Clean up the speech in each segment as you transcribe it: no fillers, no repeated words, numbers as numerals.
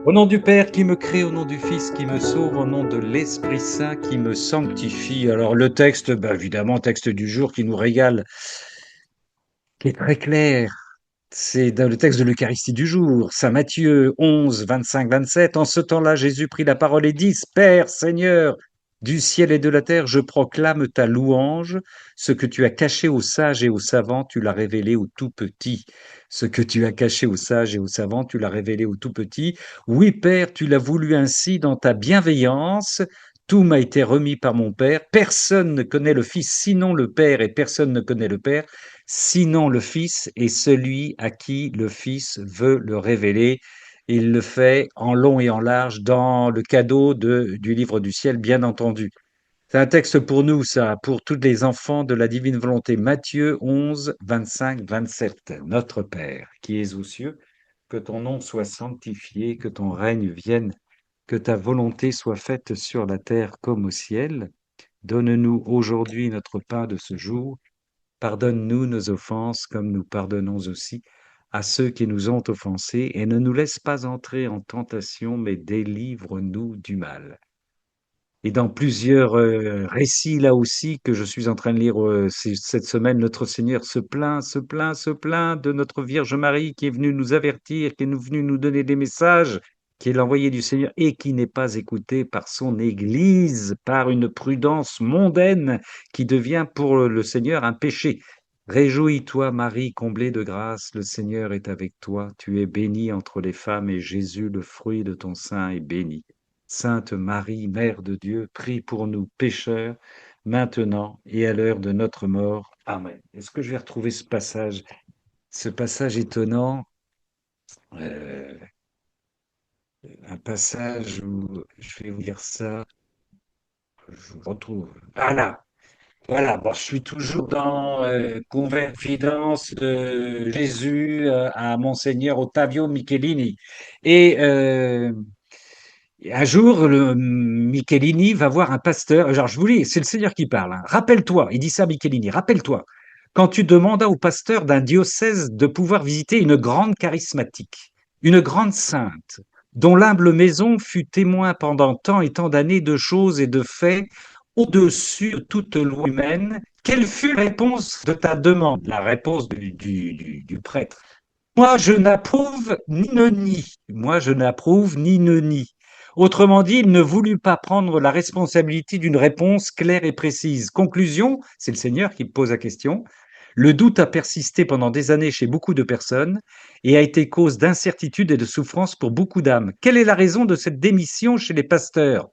Au nom du Père qui me crée, au nom du Fils qui me sauve, au nom de l'Esprit Saint qui me sanctifie. Alors le texte, évidemment, texte du jour qui nous régale, qui est très clair. C'est dans le texte de l'Eucharistie du jour, Saint Matthieu 11, 25, 27. En ce temps-là, Jésus prit la parole et dit, Père, Seigneur, du ciel et de la terre, je proclame ta louange. Ce que tu as caché aux sages et aux savants, tu l'as révélé aux tout petits. Ce que tu as caché aux sages et aux savants, tu l'as révélé aux tout petits. Oui, Père, tu l'as voulu ainsi dans ta bienveillance. Tout m'a été remis par mon Père. Personne ne connaît le Fils sinon le Père et personne ne connaît le Père sinon le Fils est celui à qui le Fils veut le révéler. Il le fait en long et en large dans le cadeau du livre du ciel, bien entendu. C'est un texte pour nous, ça, pour tous les enfants de la divine volonté. Matthieu 11, 25, 27. Notre Père, qui es aux cieux, que ton nom soit sanctifié, que ton règne vienne, que ta volonté soit faite sur la terre comme au ciel. Donne-nous aujourd'hui notre pain de ce jour. Pardonne-nous nos offenses comme nous pardonnons aussi à ceux qui nous ont offensés et ne nous laisse pas entrer en tentation, mais délivre-nous du mal. Et dans plusieurs récits là aussi que je suis en train de lire cette semaine, notre Seigneur se plaint, se plaint, se plaint de notre Vierge Marie qui est venue nous avertir, qui est venue nous donner des messages, qui est l'envoyé du Seigneur et qui n'est pas écouté par son Église, par une prudence mondaine qui devient pour le Seigneur un péché. Réjouis-toi, Marie, comblée de grâce, le Seigneur est avec toi. Tu es bénie entre les femmes et Jésus, le fruit de ton sein, est béni. Sainte Marie, Mère de Dieu, prie pour nous pécheurs, maintenant et à l'heure de notre mort. Amen. Est-ce que je vais retrouver ce passage étonnant, euh, un passage où je vais vous dire ça, je vous retrouve. Voilà. Bon, je suis toujours dans Confidence de Jésus à Monseigneur Ottavio Michelini. Et un jour, le Michelini va voir un pasteur. Genre, je vous lis, c'est le Seigneur qui parle, hein. Rappelle-toi, il dit ça à Michelini, rappelle-toi, quand tu demandas au pasteur d'un diocèse de pouvoir visiter une grande charismatique, une grande sainte, dont l'humble maison fut témoin pendant tant et tant d'années de choses et de faits au-dessus de toute loi humaine, quelle fut la réponse de ta demande? La réponse du prêtre. Moi, je n'approuve ni ne nie. Moi, je n'approuve ni ne nie. Autrement dit, il ne voulut pas prendre la responsabilité d'une réponse claire et précise. Conclusion, c'est le Seigneur qui pose la question. Le doute a persisté pendant des années chez beaucoup de personnes et a été cause d'incertitude et de souffrance pour beaucoup d'âmes. Quelle est la raison de cette démission chez les pasteurs?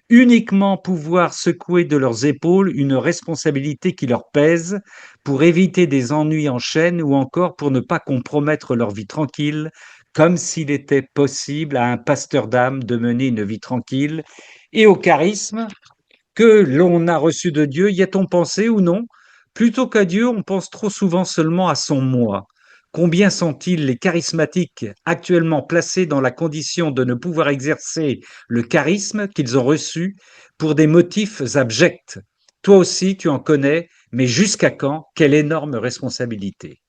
Uniquement pouvoir secouer de leurs épaules une responsabilité qui leur pèse pour éviter des ennuis en chaîne ou encore pour ne pas compromettre leur vie tranquille, comme s'il était possible à un pasteur d'âme de mener une vie tranquille. Et au charisme que l'on a reçu de Dieu, y a-t-on pensé ou non? Plutôt qu'à Dieu, on pense trop souvent seulement à son moi. Combien sont-ils les charismatiques actuellement placés dans la condition de ne pouvoir exercer le charisme qu'ils ont reçu pour des motifs abjects? Toi aussi, tu en connais, mais jusqu'à quand? Quelle énorme responsabilité.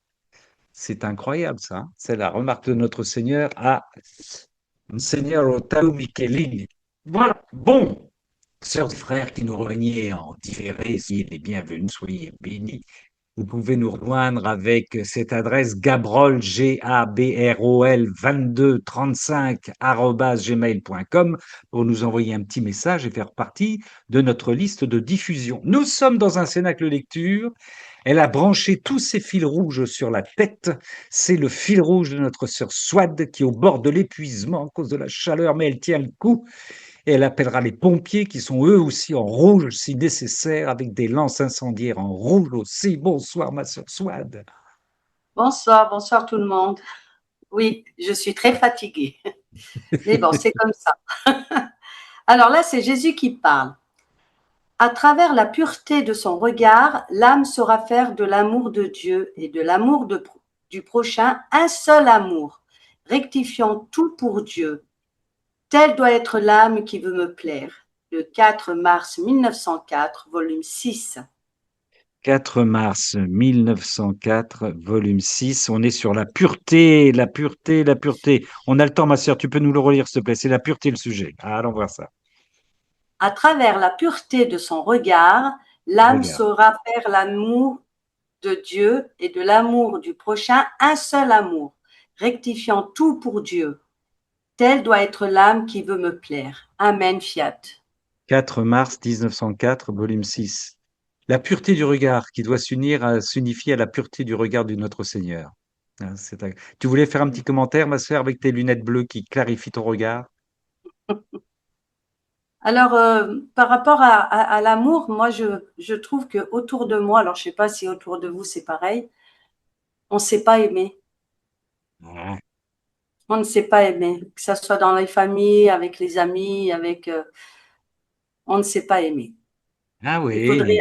C'est incroyable, ça, hein. C'est la remarque de notre Seigneur à Monseigneur Ottavio Michelini. Voilà. Bon, sœurs et frères qui nous rejoignez en différé, soyez les bienvenus, soyez bénis. Vous pouvez nous rejoindre avec cette adresse gabrol, Gabrol 2235 gmail.com pour nous envoyer un petit message et faire partie de notre liste de diffusion. Nous sommes dans un cénacle lecture. Elle a branché tous ses fils rouges sur la tête. C'est le fil rouge de notre sœur Swad qui est au bord de l'épuisement à cause de la chaleur, mais elle tient le coup. Et elle appellera les pompiers qui sont eux aussi en rouge si nécessaire, avec des lances incendiaires en rouge aussi. Bonsoir ma sœur Swad. Bonsoir, bonsoir tout le monde. Oui, je suis très fatiguée. Mais bon, c'est comme ça. Alors là, c'est Jésus qui parle. À travers la pureté de son regard, l'âme saura faire de l'amour de Dieu et de l'amour du prochain un seul amour, rectifiant tout pour Dieu. Telle doit être l'âme qui veut me plaire. Le 4 mars 1904, volume 6. 4 mars 1904, volume 6. On est sur la pureté, la pureté, la pureté. On a le temps, ma sœur, tu peux nous le relire, s'il te plaît. C'est la pureté, le sujet. Ah, allons voir ça. À travers la pureté de son regard, l'âme Regarde. saura faire l'amour de Dieu et de l'amour du prochain un seul amour, rectifiant tout pour Dieu. Telle doit être l'âme qui veut me plaire. Amen, fiat. 4 mars 1904, volume 6. La pureté du regard qui doit s'unifier à la pureté du regard de notre Seigneur. Ah, tu voulais faire un petit commentaire, ma sœur, avec tes lunettes bleues qui clarifient ton regard? Alors, par rapport à l'amour, moi, je trouve que autour de moi, alors je sais pas si autour de vous c'est pareil, on ne sait pas aimer. Ouais. On ne sait pas aimer, que ce soit dans les familles, avec les amis, on ne sait pas aimer. Ah Il faudrait oui,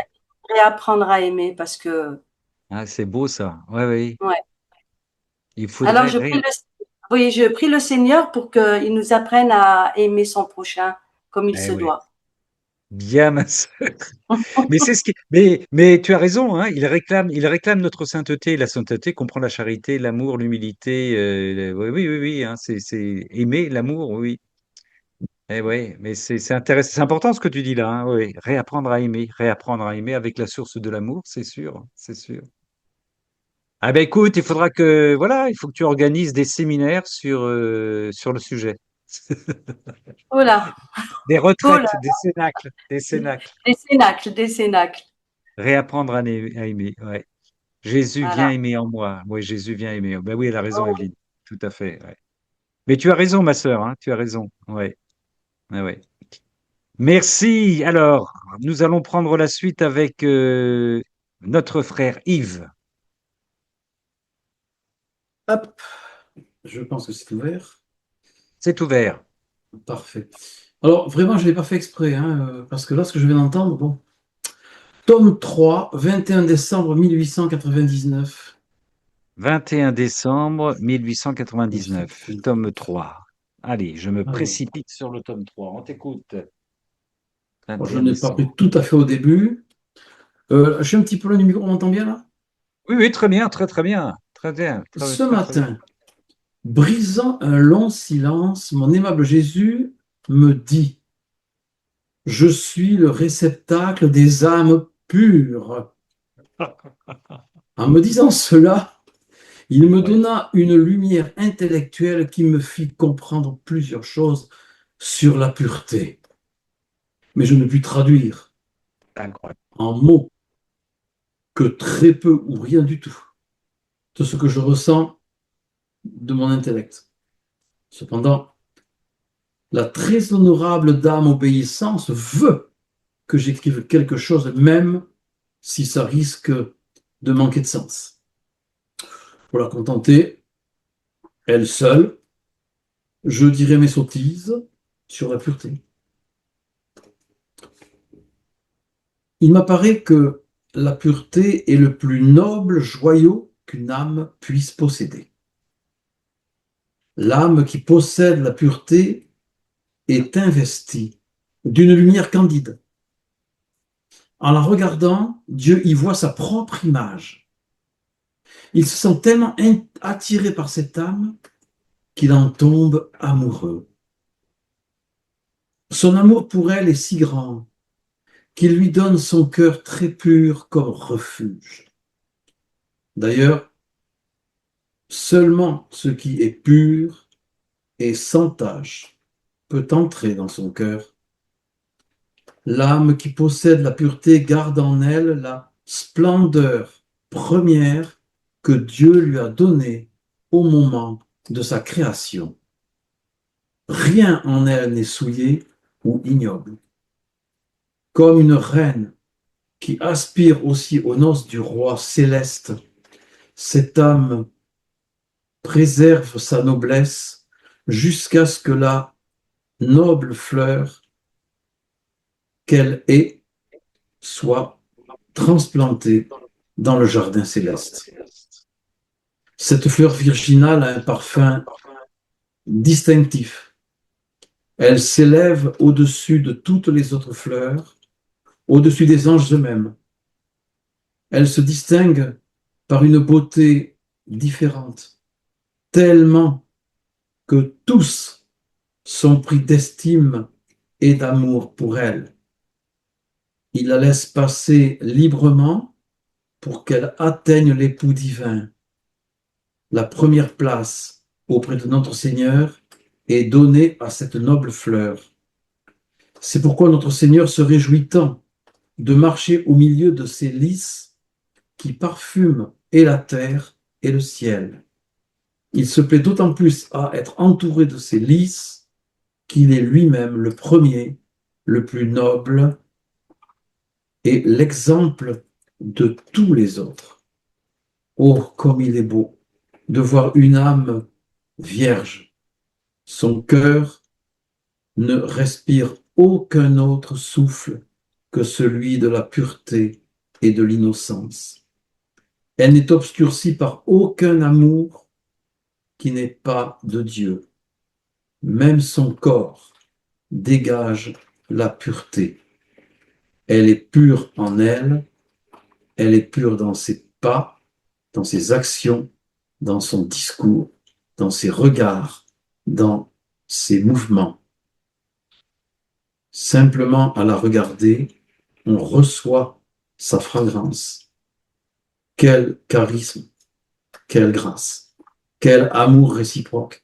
réapprendre à aimer parce que, ah, c'est beau ça. Oui, oui. ouais. Il Alors, faudrait. oui, je prie le Seigneur pour qu'il nous apprenne à aimer son prochain comme il Eh se oui, doit. bien, ma sœur. Mais c'est ce qui. Mais tu as raison, hein, il réclame notre sainteté. La sainteté comprend la charité, l'amour, l'humilité. Oui, oui, oui, oui, hein, c'est aimer l'amour, oui. Eh oui, mais c'est intéressant, c'est important ce que tu dis là, hein, oui. Réapprendre à aimer avec la source de l'amour, c'est sûr, c'est sûr. Ah ben écoute, il faut que tu organises des séminaires sur le sujet. Oh là, Des oh là, retraites, des cénacles, des cénacles. des cénacles, des cénacles. Réapprendre à aimer, ouais. Jésus vient Voilà. aimer en moi. Oui, Jésus vient aimer. Ben oui, elle a raison, Oh oui. Evelyne. Tout à fait, ouais. Mais tu as raison, ma sœur, hein, tu as raison. Ouais, ouais, ouais. Merci. Alors, nous allons prendre la suite avec notre frère Yves. Hop, je pense que c'est ouvert. C'est ouvert. Parfait. Alors, vraiment, je ne l'ai pas fait exprès, hein, parce que là, ce que je viens d'entendre, bon. Tome 3, 21 décembre 1899. 21 décembre 1899, tome 3. Allez, je me Alors, précipite sur le tome 3. On t'écoute. bon, je 21 n'ai pas pris décembre. tout à fait au début. Je suis un petit peu loin du micro, on m'entend bien là? Oui, oui, très bien, très, très bien. Très bien, très, Ce très, très bien. matin, brisant un long silence, mon aimable Jésus me dit, je suis le réceptacle des âmes pures. En me disant cela, il me Ouais, donna une lumière intellectuelle qui me fit comprendre plusieurs choses sur la pureté. Mais je ne pus traduire incroyable. en mots que très peu ou rien du tout de ce que je ressens de mon intellect. Cependant, la très honorable dame obéissance veut que j'écrive quelque chose, même si ça risque de manquer de sens. Pour la contenter, elle seule, je dirai mes sottises sur la pureté. Il m'apparaît que la pureté est le plus noble joyau qu'une âme puisse posséder. L'âme qui possède la pureté est investie d'une lumière candide. En la regardant, Dieu y voit sa propre image. Il se sent tellement attiré par cette âme qu'il en tombe amoureux. Son amour pour elle est si grand qu'il lui donne son cœur très pur comme refuge. D'ailleurs, seulement ce qui est pur et sans tache peut entrer dans son cœur. L'âme qui possède la pureté garde en elle la splendeur première que Dieu lui a donnée au moment de sa création. Rien en elle n'est souillé ou ignoble. Comme une reine qui aspire aussi aux noces du roi céleste, cette âme préserve sa noblesse jusqu'à ce que la noble fleur qu'elle est soit transplantée dans le jardin céleste. Cette fleur virginale a un parfum distinctif. Elle s'élève au-dessus de toutes les autres fleurs, au-dessus des anges eux-mêmes. Elle se distingue par une beauté différente, tellement que tous sont pris d'estime et d'amour pour elle. Il la laisse passer librement pour qu'elle atteigne l'époux divin. La première place auprès de notre Seigneur est donnée à cette noble fleur. C'est pourquoi notre Seigneur se réjouit tant de marcher au milieu de ces lys qui parfument et la terre et le ciel. Il se plaît d'autant plus à être entouré de ces lys qu'il est lui-même le premier, le plus noble et l'exemple de tous les autres. Oh, comme il est beau de voir une âme vierge. Son cœur ne respire aucun autre souffle que celui de la pureté et de l'innocence. Elle n'est obscurcie par aucun amour qui n'est pas de Dieu. Même son corps dégage la pureté. Elle est pure en elle, elle est pure dans ses pas, dans ses actions, dans son discours, dans ses regards, dans ses mouvements. Simplement à la regarder, on reçoit sa fragrance. Quel charisme, quelle grâce, quel amour réciproque,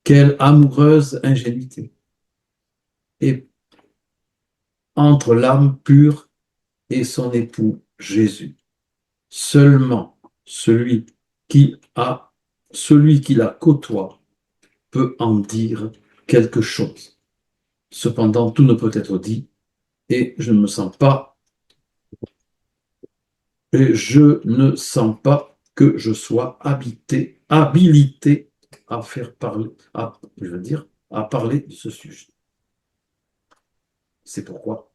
quelle amoureuse ingénuité. Et entre l'âme pure et son époux Jésus, seulement celui qui la côtoie peut en dire quelque chose. Cependant, tout ne peut être dit et je ne sens pas que je sois habilité à faire parler, à parler de ce sujet. C'est pourquoi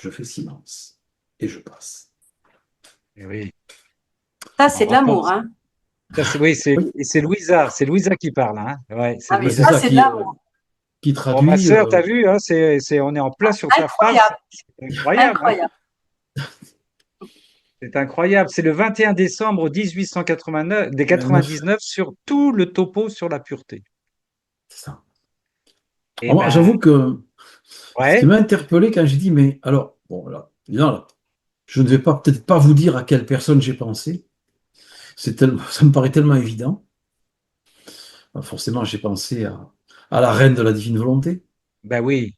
je fais silence et je passe. Eh oui. Ça, On c'est de entend. l'amour, hein. Oui, Oui, c'est Louisa qui parle, hein. Ouais, c'est Ah, mais c'est Louisa. ça, ça c'est de l'amour. qui Bon, ma traduit. sœur, t'as vu, hein, on est en plein sur ta phrase. Incroyable, C'est incroyable, hein. incroyable. C'est incroyable. C'est le 21 décembre 1889, des 9, 99 sur tout le topo sur la pureté. c'est ça. Eh Alors moi, ben, j'avoue que ce qui ouais. m'a interpellé quand j'ai dit, mais alors, bon, là, je ne vais pas peut-être pas vous dire à quelle personne j'ai pensé. Ça me paraît tellement évident. Forcément, j'ai pensé à la reine de la divine volonté. Ben oui.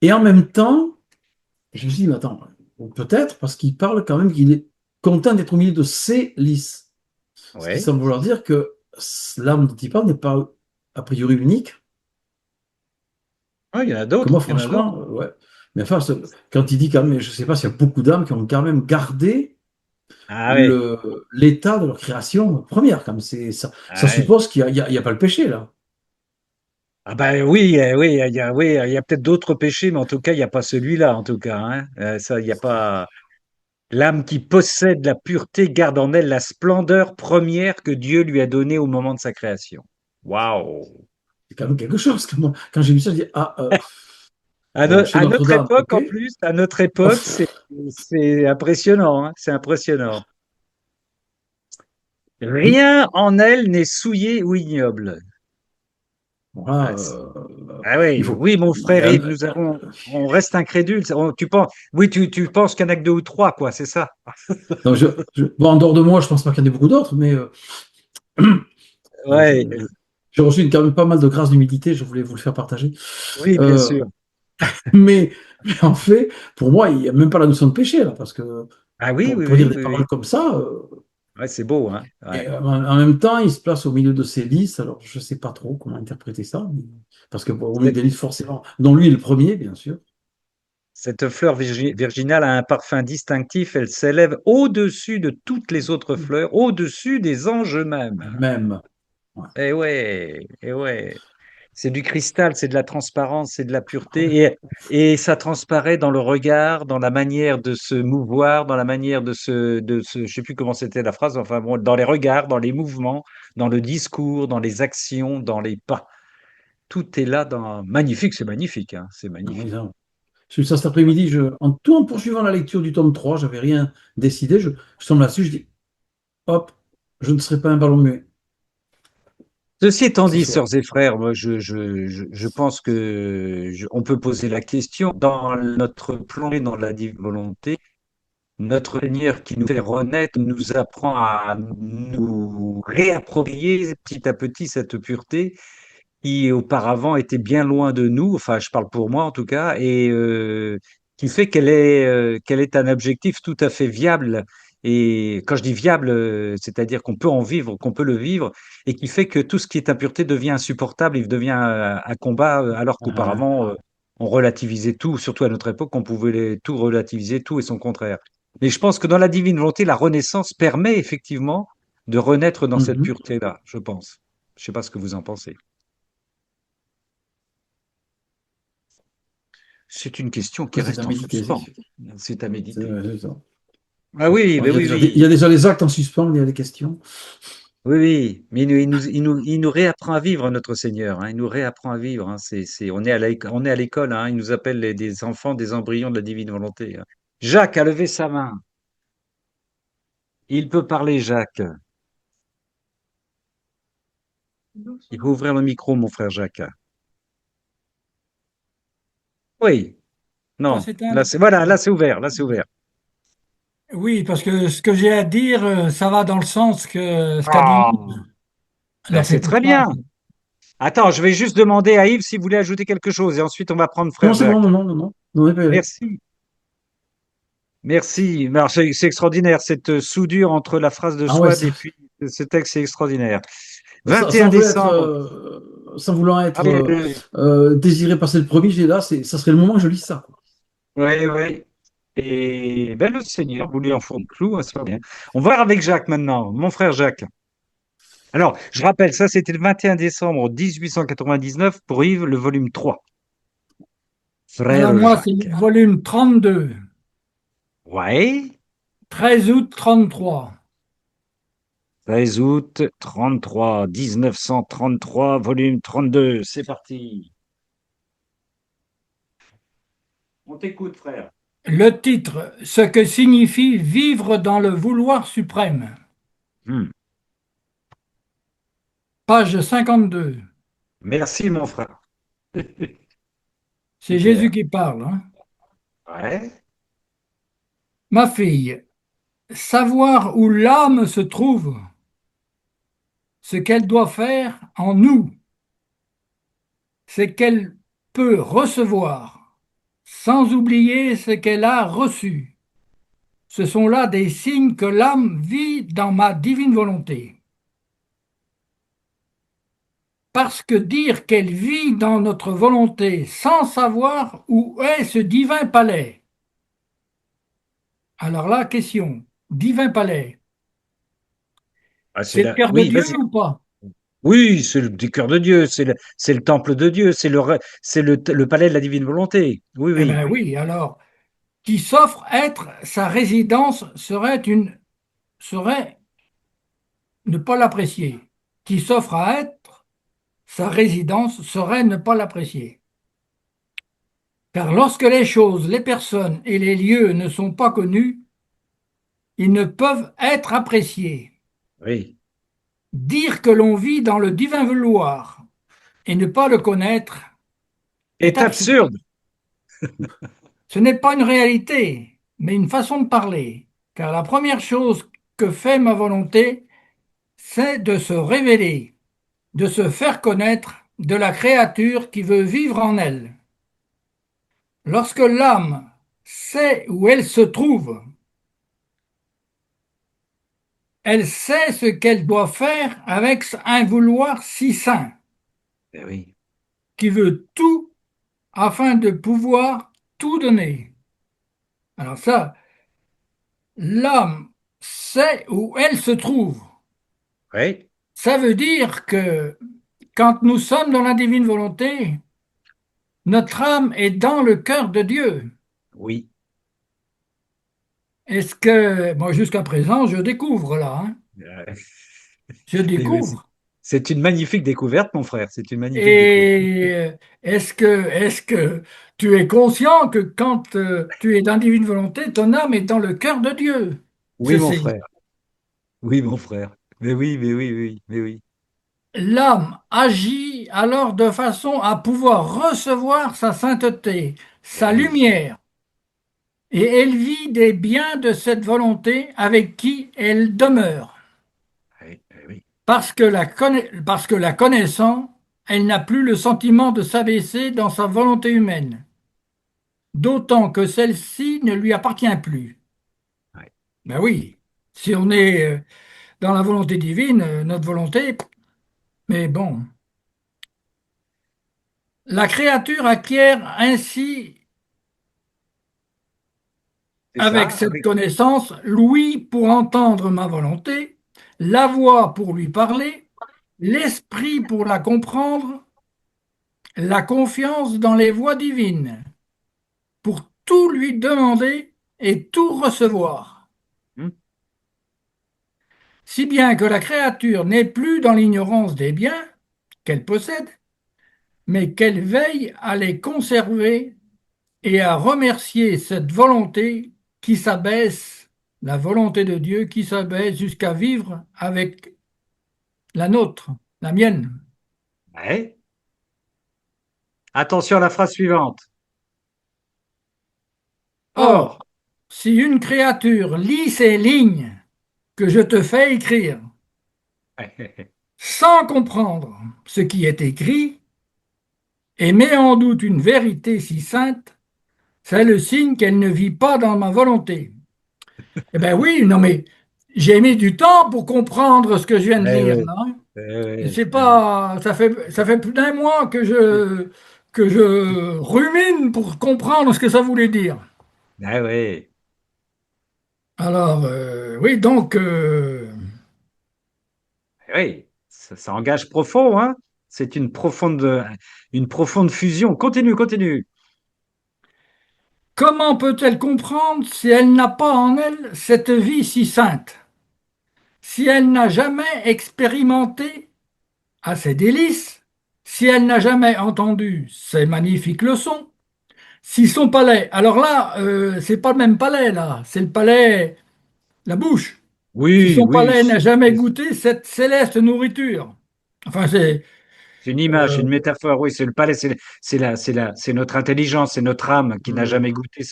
Et en même temps, je me suis dit, mais attends, peut-être parce qu'il parle quand même qu'il est content d'être au milieu de ces lys. Ce qui Ouais. semble vouloir dire que l'âme dont il parle n'est pas a priori unique. Ah, il y en a Que d'autres. moi, Il y en a d'autres. franchement, ouais. Mais enfin, quand il dit quand même, je ne sais pas s'il y a beaucoup d'âmes qui ont quand même gardé Ah ouais. l'état de leur création première. Comme ça Ah ouais. suppose qu'il n'y a pas le péché, là. Ah ben oui, oui, il y a peut-être d'autres péchés, mais en tout cas, il n'y a pas celui-là, en tout cas, hein. Ça, il n'y a pas. L'âme qui possède la pureté garde en elle la splendeur première que Dieu lui a donnée au moment de sa création. Waouh! C'est quand même quelque chose. Que moi, quand j'ai vu ça, j'ai dit, ah, bon, chez À notre Notre-Dame, époque, ok. en plus, à notre époque, c'est impressionnant, hein, c'est impressionnant. Hmm. Rien en elle n'est souillé ou ignoble. Voilà, Ah, ah oui, oui, mon il y frère a- Yves, on reste incrédule. Tu penses, oui, tu penses qu'il n'y en a que deux ou trois, quoi, c'est ça? non, bon, en dehors de moi, je pense pas qu'il y en ait beaucoup d'autres, mais bon, Ouais, j'ai reçu quand même pas mal de grâce d'humilité, je voulais vous le faire partager. oui, bien Euh, sûr. mais en fait, pour moi, il n'y a même pas la notion de péché, là, parce que Ah oui, oui, pour dire oui, des oui, paroles oui. comme ça, Ouais, c'est beau, hein. et Ouais. en même temps, il se place au milieu de ces lys, alors je ne sais pas trop comment interpréter ça, parce que bon, au milieu des lys, forcément, dont lui est le premier, bien sûr. Cette fleur virginale a un parfum distinctif, elle s'élève au-dessus de toutes les autres fleurs, au-dessus des anges même. Même. Ouais. Eh ouais, c'est du cristal, c'est de la transparence, c'est de la pureté, et ça transparaît dans le regard, dans la manière de se mouvoir, dans la manière je sais plus comment c'était la phrase, enfin bon, dans les regards, dans les mouvements, dans le discours, dans les actions, dans les pas. Tout est là magnifique, hein, c'est magnifique. J'ai lu ça cet après-midi, tout en poursuivant la lecture du tome 3, j'avais rien décidé, je tombe là-dessus, je dis, hop, je ne serai pas un ballon muet Ceci étant ce dit, soir. sœurs et frères, moi, je pense que on peut poser la question dans notre plongée dans la divine volonté. Notre Seigneur qui nous fait renaître nous apprend à nous réapproprier petit à petit cette pureté qui auparavant était bien loin de nous, enfin je parle pour moi en tout cas, et qui fait qu'elle est un objectif tout à fait viable. Et quand je dis viable, c'est-à-dire qu'on peut en vivre, qu'on peut le vivre, et qui fait que tout ce qui est impureté devient insupportable, il devient un combat, alors Ah, qu'auparavant, on relativisait tout, surtout à notre époque, on pouvait tout relativiser, tout et son contraire. Mais je pense que dans la divine volonté, la renaissance permet effectivement de renaître dans cette mhm. pureté-là, je pense. Je ne sais pas ce que vous en pensez. C'est une question qui Après, c'est à reste en méditer. suspens. C'est à méditer. C'est ça. Ah oui, Bon, ben oui, il y a oui. déjà les actes en suspens, il y a les questions. Oui, oui. Mais il nous réapprend à vivre, notre Seigneur, hein. Il nous réapprend à vivre, hein. On est à l'école, hein. Il nous appelle des enfants, des embryons de la divine volonté, hein. Jacques a levé sa main. Il peut parler, Jacques. Il faut ouvrir le micro, mon frère Jacques. Oui, Pas non. s'éteindre. Voilà, là, c'est ouvert. Là, c'est ouvert. Oui, parce que ce que j'ai à dire, ça va dans le sens que ce qu'a dit Ah, Yves. ben, Alors c'est c'est pour très ça. bien. Attends, je vais juste demander à Yves s'il voulait ajouter quelque chose et ensuite on va prendre Non, frère c'est bon, Jacques. non, non, non, non, on n'est pas y aller. Merci. Merci. Mais alors, c'est extraordinaire, cette soudure entre la phrase de Ah ouais, Swad et puis ce texte, c'est extraordinaire. 21 sans vouloir être, décembre. sans vouloir Ah être oui, désiré passer le premier, j'ai là, ça serait le moment que je lis ça, quoi. oui, oui. Et ben, le Seigneur voulait en fond de clou, hein, c'est pas bien. On va voir avec Jacques maintenant, mon frère Jacques. Alors, je rappelle, ça c'était le 21 décembre 1899 pour Yves, le volume 3. Alors Frère moi, c'est le Jacques. volume 32, Ouais. 13 août 33. 13 août 33, 1933, volume 32. C'est parti. On t'écoute, frère. Le titre, ce que signifie vivre dans le vouloir suprême. Hmm. Page 52. Merci, mon frère. C'est Jésus Super. qui parle, hein. Ouais. Ma fille, savoir où l'âme se trouve, ce qu'elle doit faire en nous, c'est qu'elle peut recevoir, sans oublier ce qu'elle a reçu. Ce sont là des signes que l'âme vit dans ma divine volonté. Parce que dire qu'elle vit dans notre volonté sans savoir où est ce divin palais. Alors là, question, divin palais, Ah, c'est le cœur de Oui, Dieu vas-y. ou pas? Oui, c'est le du cœur de Dieu, c'est le temple de Dieu, c'est le palais de la divine volonté. Oui, Eh oui. bien oui, alors, qui s'offre être sa résidence serait ne pas l'apprécier. Qui s'offre à être sa résidence serait ne pas l'apprécier. Car lorsque les choses, les personnes et les lieux ne sont pas connus, ils ne peuvent être appréciés. Oui. Dire que l'on vit dans le divin vouloir et ne pas le connaître est Est absurde. absurde. Ce n'est pas une réalité, mais une façon de parler. Car la première chose que fait ma volonté, c'est de se révéler, de se faire connaître de la créature qui veut vivre en elle. Lorsque l'âme sait où elle se trouve, elle sait ce qu'elle doit faire avec un vouloir si saint, Eh oui. qui veut tout afin de pouvoir tout donner. Alors ça, l'âme sait où elle se trouve. Oui. Ça veut dire que quand nous sommes dans la divine volonté, notre âme est dans le cœur de Dieu. Oui. Est-ce que, moi jusqu'à présent, je découvre là, hein, Euh, je oui, oui, découvre. C'est une magnifique découverte, mon frère. C'est une magnifique découverte. Et est-ce que tu es conscient que quand tu es dans la divine volonté, ton âme est dans le cœur de Dieu? Oui, mon C'est frère. Oui, mon frère. Mais oui, mais oui, mais oui, mais oui. l'âme agit alors de façon à pouvoir recevoir sa sainteté, Eh sa oui, lumière, et elle vit des biens de cette volonté avec qui elle demeure. oui. Parce que la connaissant, elle n'a plus le sentiment de s'abaisser dans sa volonté humaine, d'autant que celle-ci ne lui appartient plus. Ouais. Ben oui, si on est dans la volonté divine, notre volonté, mais bon. La créature acquiert ainsi, C'est avec ça, cette avec. connaissance, l'ouïe pour entendre ma volonté, la voix pour lui parler, l'esprit pour la comprendre, la confiance dans les voies divines, pour tout lui demander et tout recevoir. Hmm. Si bien que la créature n'est plus dans l'ignorance des biens qu'elle possède, mais qu'elle veille à les conserver et à remercier cette volonté qui s'abaisse, la volonté de Dieu qui s'abaisse jusqu'à vivre avec la nôtre, la mienne. Ouais. Attention à la phrase suivante. Or, Or, si une créature lit ces lignes que je te fais écrire sans comprendre ce qui est écrit et met en doute une vérité si sainte, c'est le signe qu'elle ne vit pas dans ma volonté. Eh bien oui, non mais j'ai mis du temps pour comprendre ce que je viens de eh lire oui, là, hein. eh Et oui, c'est eh oui. pas, ça fait plus d'un mois que je rumine pour comprendre ce que ça voulait dire. Eh oui, Alors, oui, donc, eh oui. Ça engage profond, hein? C'est une profonde fusion. Continue, continue. comment peut-elle comprendre si elle n'a pas en elle cette vie si sainte, si elle n'a jamais expérimenté à ses délices, si elle n'a jamais entendu ces magnifiques leçons, si son palais, alors là, c'est pas le même palais là, c'est le palais, la bouche. Si Oui, son oui, palais n'a jamais goûté cette céleste nourriture. Enfin, c'est une image, euh, une métaphore. Oui, c'est le palais, c'est notre intelligence, c'est notre âme qui n'a euh, jamais goûté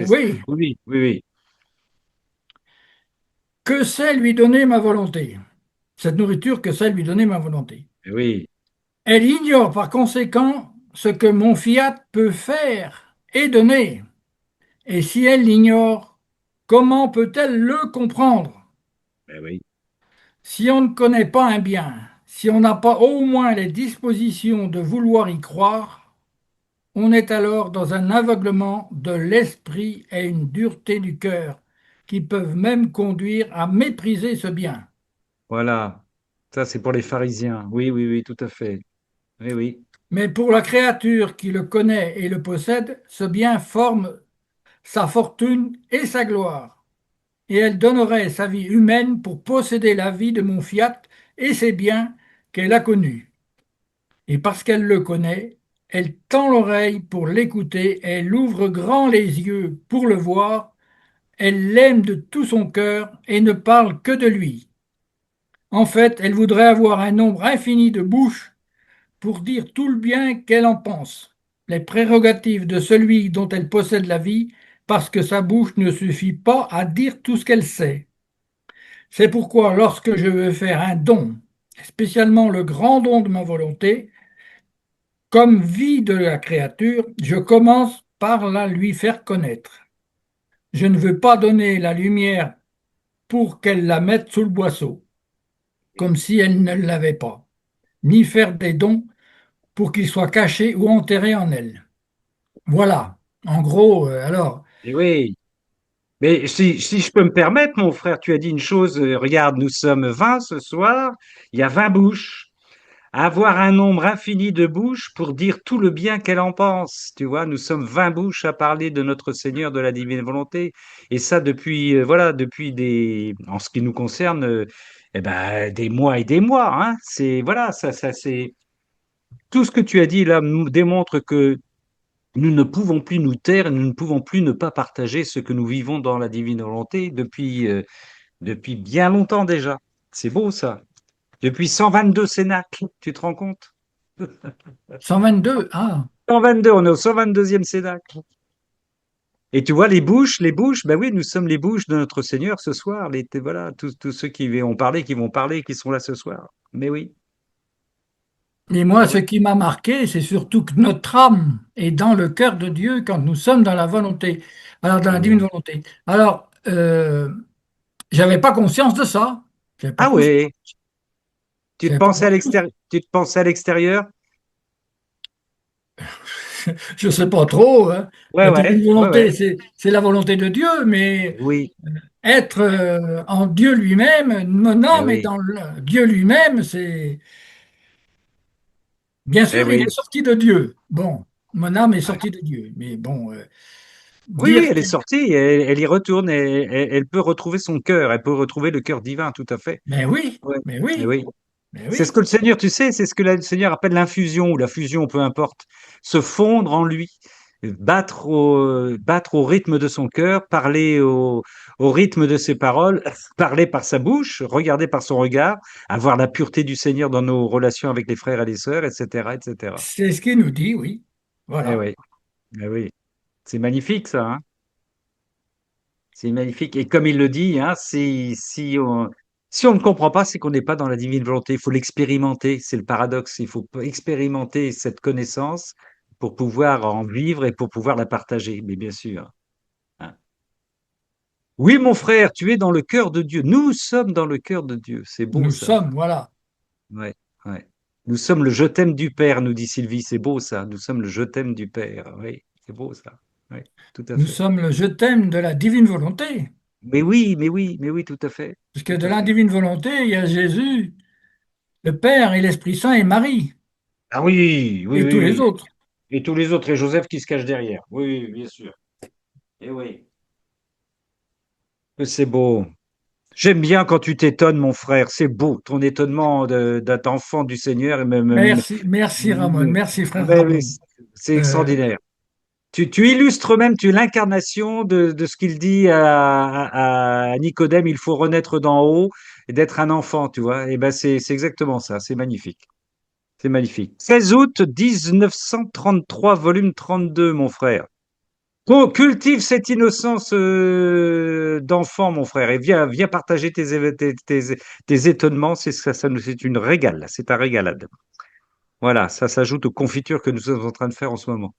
oui, Oui, oui, oui. que c'est lui donner ma volonté. Cette nourriture, que c'est lui donner ma volonté. Oui, Elle ignore par conséquent ce que mon fiat peut faire et donner. Et si elle l'ignore, comment peut-elle le comprendre? oui. Si on ne connaît pas un bien, si on n'a pas au moins les dispositions de vouloir y croire, on est alors dans un aveuglement de l'esprit et une dureté du cœur qui peuvent même conduire à mépriser ce bien. Voilà. Ça, c'est pour les pharisiens. Oui, oui, oui, tout à fait. Oui, oui. Mais pour la créature qui le connaît et le possède, ce bien forme sa fortune et sa gloire, et elle donnerait sa vie humaine pour posséder la vie de mon fiat et ses biens qu'elle a connus. Et parce qu'elle le connaît, elle tend l'oreille pour l'écouter, elle ouvre grand les yeux pour le voir, elle l'aime de tout son cœur et ne parle que de lui. En fait, elle voudrait avoir un nombre infini de bouches pour dire tout le bien qu'elle en pense, les prérogatives de celui dont elle possède la vie, parce que sa bouche ne suffit pas à dire tout ce qu'elle sait. C'est pourquoi lorsque je veux faire un don, spécialement le grand don de ma volonté, comme vie de la créature, je commence par la lui faire connaître. Je ne veux pas donner la lumière pour qu'elle la mette sous le boisseau, comme si elle ne l'avait pas, ni faire des dons pour qu'ils soient cachés ou enterrés en elle. Voilà, en gros, alors, Et oui. Mais si je peux me permettre, mon frère, tu as dit une chose. Regarde, nous sommes 20 ce soir. Il y a 20 bouches. avoir un nombre infini de bouches pour dire tout le bien qu'elle en pense. Tu vois, nous sommes 20 bouches à parler de notre Seigneur, de la divine volonté. Et ça depuis, voilà, depuis en ce qui nous concerne, eh ben, des mois et des mois, hein. C'est, voilà, c'est, tout ce que tu as dit là nous démontre que nous ne pouvons plus nous taire, nous ne pouvons plus ne pas partager ce que nous vivons dans la divine volonté depuis bien longtemps déjà. C'est beau ça. Depuis 122 cénacles, tu te rends compte? 122, ah, 122, on est au 122e cénacle. Et tu vois, les bouches, ben oui, nous sommes les bouches de notre Seigneur ce soir. Voilà, tous ceux qui ont parlé, qui vont parler, qui sont là ce soir. Mais oui, et moi, ah ce oui. qui m'a marqué, c'est surtout que notre âme est dans le cœur de Dieu quand nous sommes dans la volonté, alors dans la divine Oui. volonté. Alors, j'avais pas conscience de ça. J'avais pas Ah conscience. ouais, J'avais pas conscience. tu te pensais à l'extérieur? Je sais pas trop, hein. Ouais, La divine ouais, ouais. volonté, c'est la volonté de Dieu, mais Oui, être en Dieu lui-même, mon eh âme est oui, dans Dieu lui-même, bien eh sûr, il est oui. sorti de Dieu. Bon, mon âme est Ouais. sortie de Dieu, mais bon, Oui, oui, dire elle est que, sortie, elle y retourne, elle peut retrouver son cœur, elle peut retrouver le cœur divin, tout à fait. mais oui, Ouais. mais Eh oui, oui. mais C'est ce oui. que le Seigneur, tu sais, c'est ce que le Seigneur appelle l'infusion ou la fusion, peu importe. Se fondre en lui, battre au rythme de son cœur, parler au rythme de ses paroles, parler par sa bouche, regarder par son regard, avoir la pureté du Seigneur dans nos relations avec les frères et les sœurs, etc., etc. C'est ce qu'il nous dit, oui. Eh Voilà. oui, eh oui. C'est magnifique ça, hein. C'est magnifique. Et comme il le dit, hein, si on ne comprend pas, c'est qu'on n'est pas dans la divine volonté. Il faut l'expérimenter. C'est le paradoxe. Il faut expérimenter cette connaissance pour pouvoir en vivre et pour pouvoir la partager. Mais bien sûr, hein. Oui, mon frère, tu es dans le cœur de Dieu. Nous sommes dans le cœur de Dieu. C'est beau Nous ça. sommes, voilà. Ouais, ouais. Nous sommes le je t'aime du Père, nous dit Sylvie. C'est beau ça. Nous sommes le je t'aime du Père. Oui, c'est beau ça. Oui, tout à Nous fait. sommes le je t'aime de la divine volonté. Mais oui, mais oui, mais oui, tout à fait. Puisque Tout de à la fait. divine volonté, il y a Jésus, le Père et l'Esprit Saint et Marie Ah oui, oui, et tous oui, les oui. autres. Et tous les autres, et Joseph qui se cache derrière. Oui, oui, bien sûr. Et oui. Que c'est beau. J'aime bien quand tu t'étonnes, mon frère. C'est beau, ton étonnement d'être enfant du Seigneur. Et Merci, merci Ramon, merci frère mais Ramon. c'est Euh, extraordinaire. Tu illustres même, tu es l'incarnation de ce qu'il dit à Nicodème, il faut renaître d'en haut et d'être un enfant, tu vois. Et ben c'est exactement ça, c'est magnifique. C'est magnifique. 16 août 1933, volume 32, mon frère. Cultive cette innocence d'enfant, mon frère, et viens partager tes étonnements. C'est une régale, c'est un régalade. Voilà, ça s'ajoute aux confitures que nous sommes en train de faire en ce moment.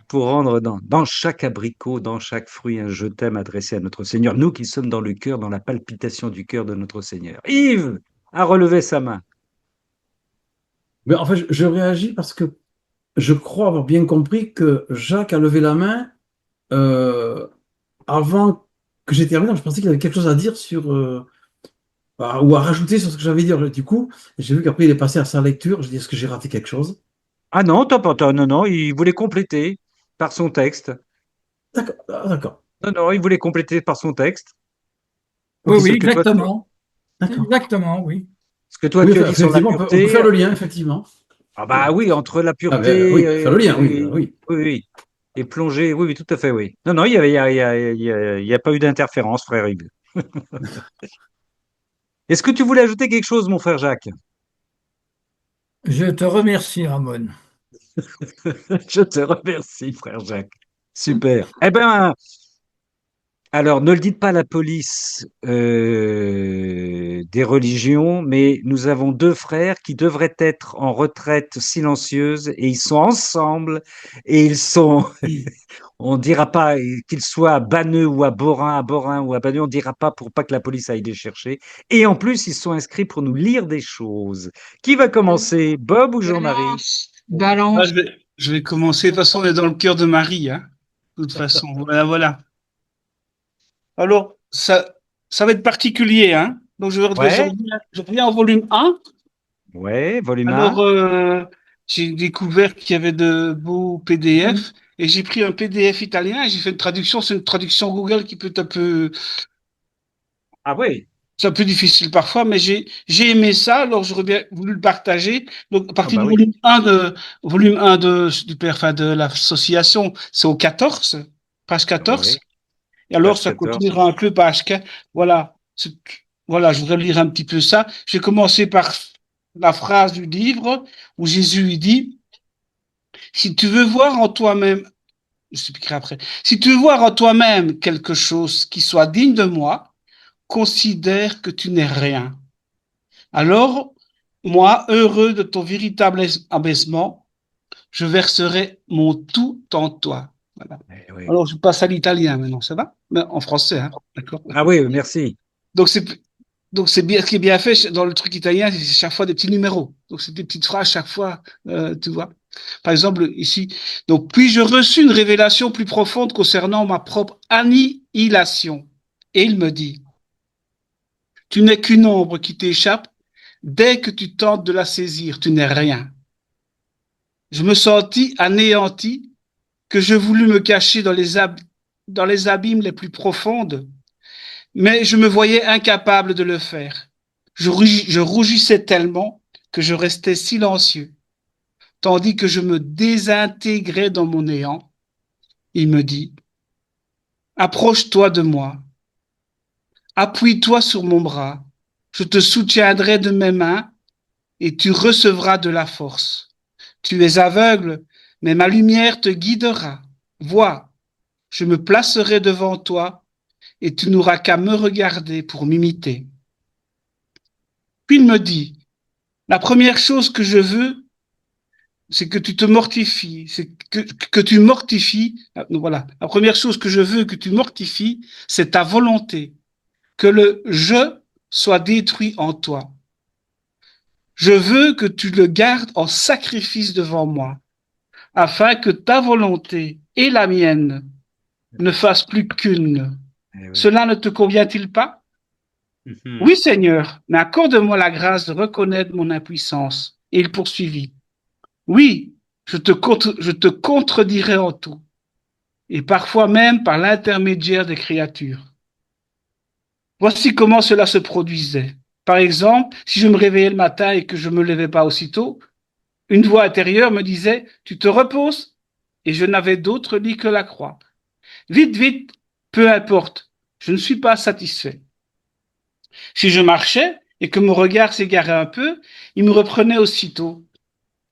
Pour rendre dans chaque abricot, dans chaque fruit, un je t'aime adressé à notre Seigneur. Nous qui sommes dans le cœur, dans la palpitation du cœur de notre Seigneur. Yves a relevé sa main. Mais en fait, je réagis parce que je crois avoir bien compris que Jacques a levé la main euh, avant que j'ai terminé. Je pensais qu'il avait quelque chose à dire sur ou à rajouter sur ce que j'avais dit. Du coup, j'ai vu qu'après il est passé à sa lecture. Je dis, est-ce que j'ai raté quelque chose? Ah non, non, non, il voulait compléter par son texte. D'accord, ah, d'accord, Non, non, il voulait compléter par son texte. oui, Donc, oui, exactement. d'accord. Exactement, oui. ce que toi Oui, tu as dit sur la effectivement, on peut faire pureté, le lien, effectivement. ah bah oui, entre la Ah ben pureté oui, faire le lien, oui, oui. oui, oui, et plonger, oui, oui, tout à fait, oui. Non, non, il y a pas eu d'interférence, frère Yves. Est-ce que tu voulais ajouter quelque chose, mon frère Jacques? Je te remercie, Ramon. Je te remercie, frère Jacques. Super. Eh ben, alors, ne le dites pas à la police des religions, mais nous avons deux frères qui devraient être en retraite silencieuse et ils sont ensemble et ils sont, on ne dira pas qu'ils soient à Banneux ou à Borin ou à Banneux, on ne dira pas pour pas que la police aille les chercher. Et en plus, ils sont inscrits pour nous lire des choses. Qui va commencer, Bob ou Jean-Marie? Balance, Ah, balance. je vais commencer. De toute façon, on est dans le cœur de Marie, hein. De toute façon, voilà, voilà. Alors, ça va être particulier, hein. Donc, Ouais, je reviens au volume 1. ouais, volume Alors, 1. j'ai découvert qu'il y avait de beaux PDF et j'ai pris un PDF italien et j'ai fait une traduction. C'est une traduction Google qui peut être Ah oui, c'est un peu difficile parfois, mais j'ai aimé ça, alors j'aurais bien voulu le partager. Donc, à ah partir bah du oui, volume 1 enfin, de l'association, c'est au 14, page ah oui, 14. Et alors, page ça 14. continuera un peu page 15. Voilà. Voilà, je voudrais lire un petit peu ça. J'ai commencé par la phrase du livre où Jésus il dit, si tu veux voir en toi-même, je t'expliquerai après, si tu veux voir en toi-même quelque chose qui soit digne de moi, considère que tu n'es rien. Alors, moi, heureux de ton véritable abaissement, je verserai mon tout en toi. Voilà. Oui. Alors, je passe à l'italien maintenant, ça va? Mais en français, hein, d'accord? Ah oui, merci. Donc, c'est bien, ce qui est bien fait dans le truc italien, c'est chaque fois des petits numéros. Donc, c'est des petites phrases chaque fois, tu vois. Par exemple, ici, donc, puis-je reçu une révélation plus profonde concernant ma propre annihilation. Et il me dit, tu n'es qu'une ombre qui t'échappe. Dès que tu tentes de la saisir, tu n'es rien. Je me sentis anéanti, que je voulus me cacher dans les abîmes les plus profondes, mais je me voyais incapable de le faire. Je rougissais tellement que je restais silencieux, tandis que je me désintégrais dans mon néant. Il me dit, approche-toi de moi, appuie-toi sur mon bras, je te soutiendrai de mes mains et tu recevras de la force. Tu es aveugle, mais ma lumière te guidera. Vois, je me placerai devant toi et tu n'auras qu'à me regarder pour m'imiter. Puis il me dit, la première chose que je veux, c'est que tu te mortifies, que tu mortifies. Voilà, la première chose que je veux que tu mortifies, c'est ta volonté, que le je soit détruit en toi. Je veux que tu le gardes en sacrifice devant moi, afin que ta volonté et la mienne ne fassent plus qu'une. Eh oui. Cela ne te convient-il pas? Mhm. Oui, Seigneur, mais accorde-moi la grâce de reconnaître mon impuissance. Et il poursuivit. Oui, je te contredirai en tout, et parfois même par l'intermédiaire des créatures. Voici comment cela se produisait. Par exemple, si je me réveillais le matin et que je ne me levais pas aussitôt, une voix intérieure me disait, tu te reposes, et je n'avais d'autre lit que la croix. Vite, vite, peu importe, je ne suis pas satisfait. Si je marchais et que mon regard s'égarait un peu, il me reprenait aussitôt.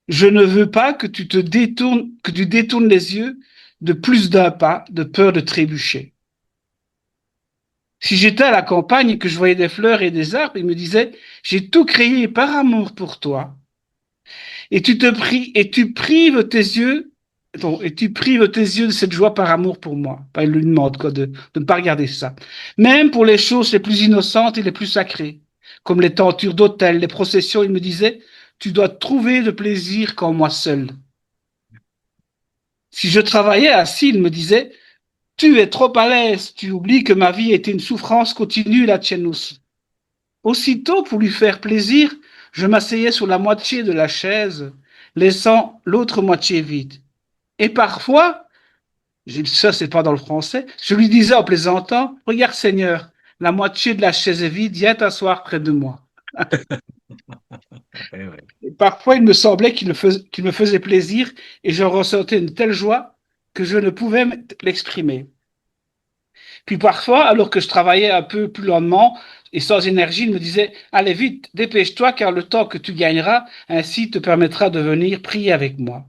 Je ne veux pas que tu détournes les yeux de plus d'un pas, de peur de trébucher. Si j'étais à la campagne et que je voyais des fleurs et des arbres, il me disait, j'ai tout créé par amour pour toi. Et tu prives tes yeux, et tu prives tes yeux de cette joie par amour pour moi. Il lui demande quoi, de ne pas regarder ça. Même pour les choses les plus innocentes et les plus sacrées, comme les tentures d'autel, les processions, il me disait, tu dois trouver de plaisir qu'en moi seul. Si je travaillais assis, il me disait, tu es trop à l'aise, tu oublies que ma vie était une souffrance continue, la tienne aussi. Aussitôt, pour lui faire plaisir, je m'asseyais sur la moitié de la chaise, laissant l'autre moitié vide. Et parfois, ça c'est pas dans le français, je lui disais en plaisantant, regarde Seigneur, la moitié de la chaise est vide, viens t'asseoir près de moi. Eh oui. Et parfois, il me semblait qu'il me faisait plaisir et je ressentais une telle joie que je ne pouvais l'exprimer. Puis parfois, alors que je travaillais un peu plus lentement et sans énergie, il me disait, allez vite, dépêche-toi car le temps que tu gagneras ainsi te permettra de venir prier avec moi.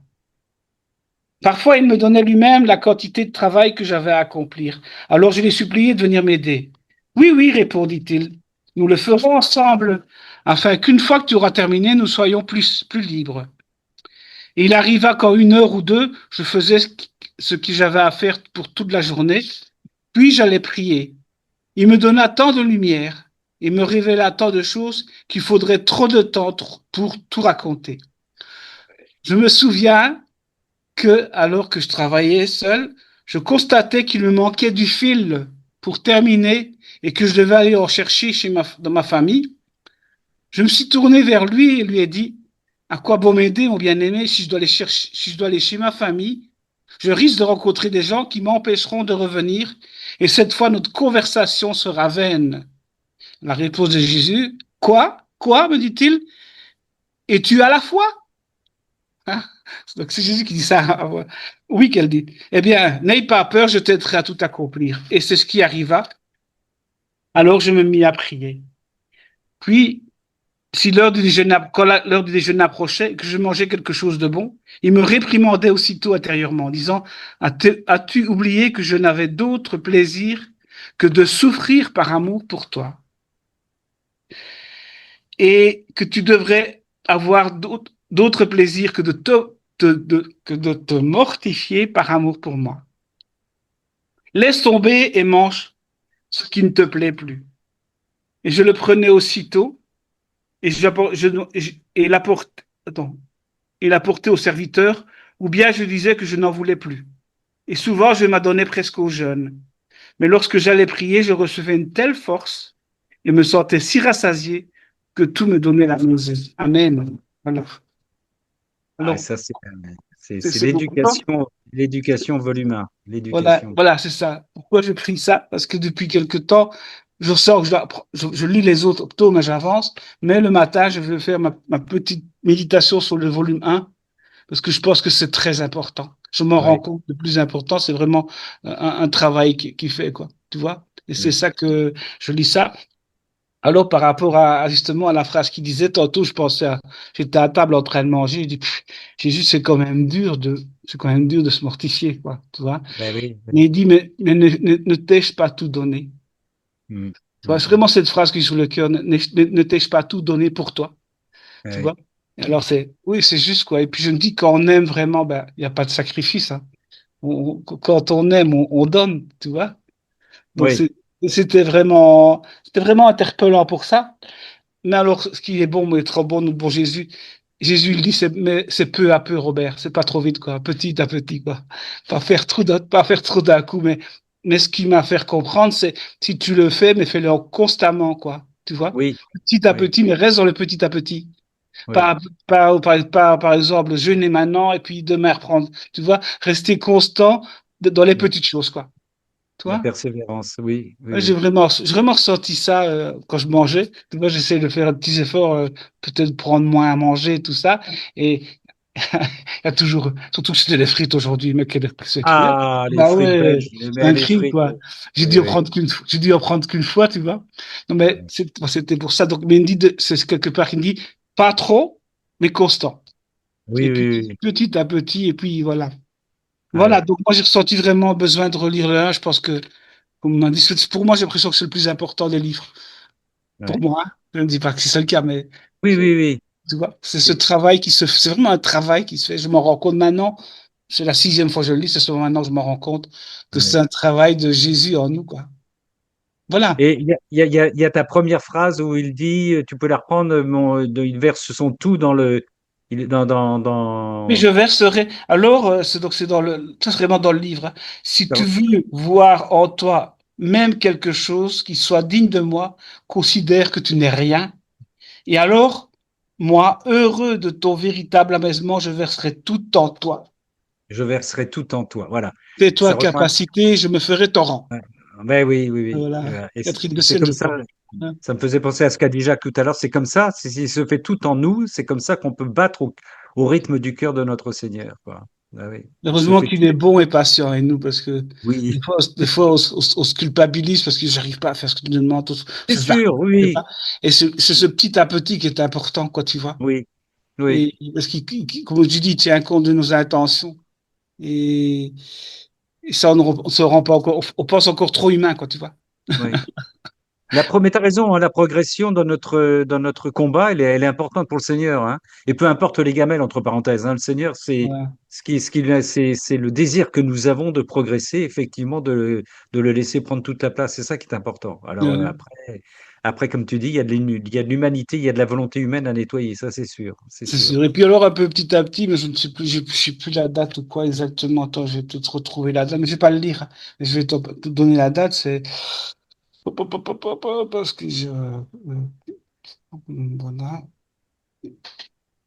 Parfois, il me donnait lui-même la quantité de travail que j'avais à accomplir. Alors je l'ai supplié de venir m'aider. Oui, oui, répondit-il, nous le ferons ensemble, afin qu'une fois que tu auras terminé, nous soyons plus libres. Et il arriva qu'en une heure ou deux, je faisais ce que j'avais à faire pour toute la journée, puis j'allais prier. Il me donna tant de lumière et me révéla tant de choses qu'il faudrait trop de temps pour tout raconter. Je me souviens que, alors que je travaillais seul, je constatais qu'il me manquait du fil pour terminer et que je devais aller en chercher dans ma famille, je me suis tourné vers lui et lui ai dit, à quoi bon m'aider, mon bien-aimé, si je dois aller chercher, si je dois aller chez ma famille, je risque de rencontrer des gens qui m'empêcheront de revenir et cette fois notre conversation sera vaine. La réponse de Jésus, quoi? Quoi, me dit-il? Es-tu à la foi? Hein? Donc c'est Jésus qui dit ça. Oui, qu'elle dit. Eh bien, n'aie pas peur, je t'aiderai à tout accomplir. Et c'est ce qui arriva. Alors je me mis à prier. Puis, si quand l'heure du déjeuner approchait, que je mangeais quelque chose de bon, il me réprimandait aussitôt intérieurement, en disant, as-tu oublié que je n'avais d'autre plaisir que de souffrir par amour pour toi? Et que tu devrais avoir d'autres plaisirs que que de te mortifier par amour pour moi. Laisse tomber et mange ce qui ne te plaît plus. Et je le prenais aussitôt et et l'apportais au serviteur, ou bien je disais que je n'en voulais plus. Et souvent, je m'adonnais presque au jeûne. Mais lorsque j'allais prier, je recevais une telle force et me sentais si rassasié que tout me donnait la nausée. Amen. Alors, Ça, c'est c'est pour ça. l'éducation volume 1. Voilà, c'est ça. Pourquoi je prie ça? Parce que depuis quelque temps, je sors, je lis les autres tôt, mais j'avance. Mais le matin, je vais faire ma petite méditation sur le volume 1, parce que je pense que c'est très important. Je m'en rends compte, le plus important, c'est vraiment un travail qui fait, quoi. Tu vois? Et c'est ça que je lis ça. Alors, par rapport justement à la phrase qu'il disait tantôt, j'étais à table en train de manger, je dis, Jésus, c'est quand même dur de se mortifier, quoi, tu vois. Ben oui, Mais il dit, mais ne t'ai-je pas tout donné? Tu vois, c'est vraiment cette phrase qui est sur le cœur, ne t'ai-je pas tout donné pour toi? Tu vois? Et alors, oui, c'est juste, quoi. Et puis, je me dis, quand on aime vraiment, ben, il n'y a pas de sacrifice, hein. Quand on aime, on donne, tu vois? Donc, oui, c'était vraiment interpellant pour ça. Mais alors, ce qui est bon, mais trop bon, nous, pour Jésus, Jésus, il dit, mais c'est peu à peu, Robert, c'est pas trop vite, quoi, petit à petit, quoi. Pas faire trop d'un coup, mais ce qui m'a fait comprendre, c'est, si tu le fais, mais fais-le constamment, quoi. Tu vois? oui, Petit à oui, petit, mais reste dans le petit à petit. oui, Par exemple, jeûner maintenant et puis demain reprendre. Tu vois? Rester constant dans les oui. petites choses, quoi. Tu La vois? persévérance, oui, oui, Ouais, oui. j'ai vraiment ressenti ça quand je mangeais. Tu vois, j'essaie de faire un petit effort, peut-être prendre moins à manger, tout ça. Et il y a toujours, surtout que c'était les frites aujourd'hui, mec, c'est clair. Ah, les Bah frites ouais, belges, mais un les crime, frites. quoi. Oui, oui. J'ai dû en prendre qu'une fois, tu vois. Non, mais c'était pour ça. Donc, mais il me dit, c'est quelque part, il me dit, pas trop, mais constant. Oui, Et puis, oui, oui. petit à petit, et puis voilà. Voilà, Ouais, donc moi, j'ai ressenti vraiment besoin de relire le 1. Je pense que, comme on a dit, pour moi, j'ai l'impression que c'est le plus important des livres. Pour ouais. moi, hein. Je ne dis pas que c'est ça le cas, mais Oui, oui, oui. tu vois, c'est ce Et- travail c'est vraiment un travail qui se fait. Je m'en rends compte maintenant. C'est la 6e fois que je le lis, c'est seulement maintenant que je m'en rends compte que c'est ouais. un travail de Jésus en nous, quoi. Voilà. Et il y a ta première phrase où il dit, tu peux la reprendre, il verse son tout dans le, il est Mais je verserai. Alors, c'est ça c'est vraiment dans le livre, hein. Si tu veux voir en toi même quelque chose qui soit digne de moi, considère que tu n'es rien. Et alors, moi, heureux de ton véritable abaissement, je verserai tout en toi. je verserai tout en toi. Voilà. Fais-toi Ça rejoint. capacité, je me ferai torrent. Ouais. Ben oui, oui, oui. Voilà. Et Catherine de c'est Sienne, comme je ça. crois. Hein. Ça me faisait penser à ce qu'a dit Jacques tout à l'heure. C'est comme ça. S'il se fait tout en nous, c'est comme ça qu'on peut battre au rythme du cœur de notre Seigneur, quoi. Ah oui. Il se Heureusement fait qu'il tout. est bon et patient avec nous, parce que Oui, des fois on se culpabilise parce que j'arrive pas à faire ce que tu me demandes, c'est je n'arrive sûr. Oui, pas. Et c'est ce petit à petit qui est important, quoi, tu vois. oui, oui. Et parce comme je dis, il tient compte de nos intentions. Et, et ça, on se rend pas encore, on pense encore trop humain, quoi, tu vois. Oui. Mais t'as raison, hein, la progression dans notre combat, elle est importante pour le Seigneur, hein. Et peu importe les gamelles, entre parenthèses, hein, le Seigneur, c'est Voilà. c'est le désir que nous avons de progresser, effectivement, de le laisser prendre toute la place. C'est ça qui est important. Alors Voilà. après, comme tu dis, il y a de l'humanité, il y a de la volonté humaine à nettoyer. Ça, c'est sûr, c'est C'est sûr. sûr. Et puis alors, un peu petit à petit, mais je ne sais plus, je sais plus la date ou quoi exactement. Attends, je vais peut-être retrouver la date, mais je vais pas le lire, hein. Je vais te donner la date. C'est Parce que voilà.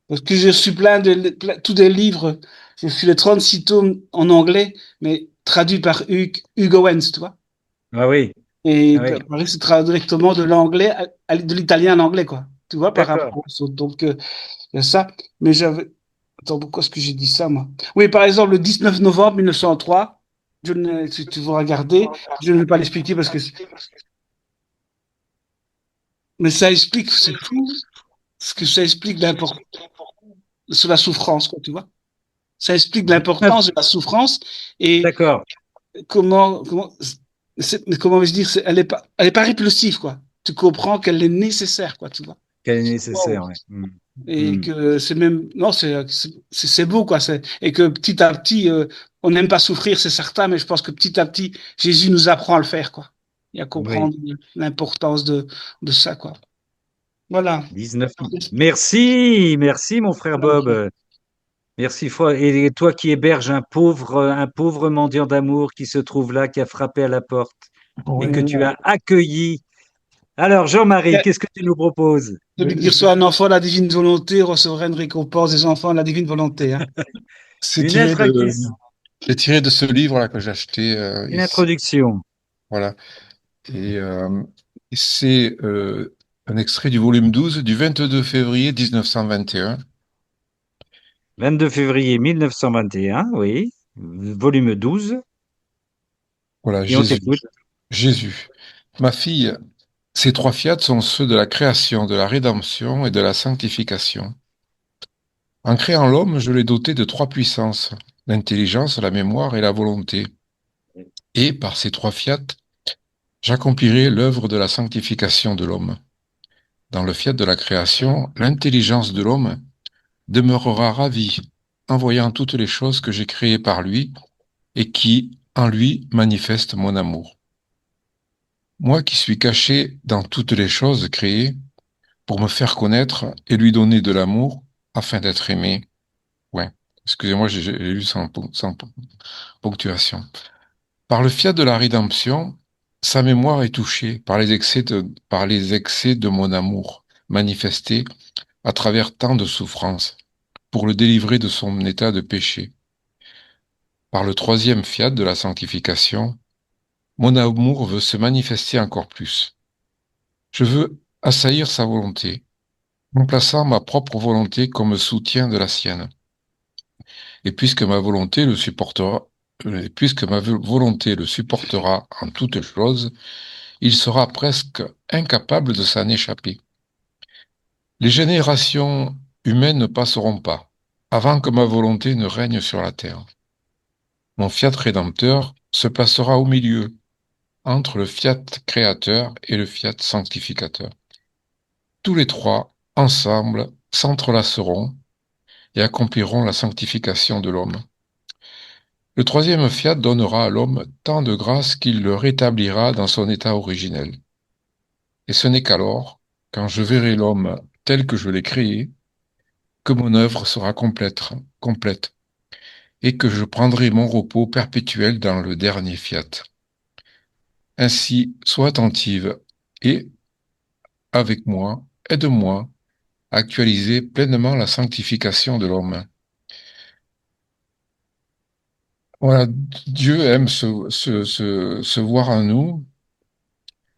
Parce que j'ai reçu tous des livres. J'ai reçu les 36 tomes en anglais, mais traduits par Hugo Wenz, tu vois. Ah oui, Et ah oui, Paris se traduit directement de l'anglais, de l'italien en anglais, quoi. Tu vois, par d'accord. rapport aux autres. Donc, il y a ça. Mais j'avais. Attends, pourquoi est-ce que j'ai dit ça, moi? Oui, par exemple, le 19 novembre 1903, si tu veux regarder, je ne vais pas l'expliquer parce que. Mais ça explique, c'est fou, ce que ça explique l'importance sur la souffrance, quoi, tu vois. Ça explique 19, l'importance de la souffrance et d'accord, comment vais-je dire, elle est pas répulsive, quoi. Tu comprends qu'elle est nécessaire, quoi, tu vois. qu'elle est Wow. nécessaire, ouais. Et Hmm. que c'est même, non, c'est beau, quoi. Et que petit à petit, on n'aime pas souffrir, c'est certain, mais je pense que petit à petit, Jésus nous apprend à le faire, quoi. Et à Oui, comprendre l'importance de ça, quoi. Voilà. 19. Merci, merci, mon frère Bob. Merci. Et toi qui héberges un pauvre mendiant d'amour qui se trouve là, qui a frappé à la porte et que tu as accueilli. Alors, Jean-Marie, qu'est-ce que tu nous proposes? Celui qui reçoit un enfant à la divine volonté recevra une récompense des enfants à la divine volonté, hein. C'est Une tiré de, introduction. c'est tiré de ce livre-là que j'ai acheté Une ici. introduction. Voilà. Et c'est un extrait du volume 12 du 22 février 1921. 22 février 1921, oui. Volume 12. Voilà, Et on Jésus. t'écoute. Jésus. Ma fille, ces trois fiat sont ceux de la création, de la rédemption et de la sanctification. En créant l'homme, je l'ai doté de trois puissances, l'intelligence, la mémoire et la volonté. Et par ces trois fiat, j'accomplirai l'œuvre de la sanctification de l'homme. Dans le fiat de la création, l'intelligence de l'homme demeurera ravie en voyant toutes les choses que j'ai créées par lui et qui, en lui, manifestent mon amour. Moi qui suis caché dans toutes les choses créées pour me faire connaître et lui donner de l'amour afin d'être aimé. Ouais. Excusez-moi, j'ai lu sans ponctuation. Par le fiat de la rédemption, sa mémoire est touchée par les excès de mon amour, manifestés à travers tant de souffrances, pour le délivrer de son état de péché. Par le troisième fiat de la sanctification, mon amour veut se manifester encore plus. Je veux assaillir sa volonté, remplaçant ma propre volonté comme soutien de la sienne. Et puisque ma volonté le supportera, volonté le supportera en toutes choses, il sera presque incapable de s'en échapper. Les générations humaines ne passeront pas avant que ma volonté ne règne sur la terre. Mon fiat rédempteur se placera au milieu, entre le fiat créateur et le fiat sanctificateur. Tous les trois, ensemble, s'entrelaceront et accompliront la sanctification de l'homme. Le troisième fiat donnera à l'homme tant de grâce qu'il le rétablira dans son état originel. Et ce n'est qu'alors, quand je verrai l'homme tel que je l'ai créé, que mon œuvre sera complète, et que je prendrai mon repos perpétuel dans le dernier fiat. Ainsi, sois attentive et, avec moi, aide-moi à actualiser pleinement la sanctification de l'homme. Voilà, Dieu aime se voir en nous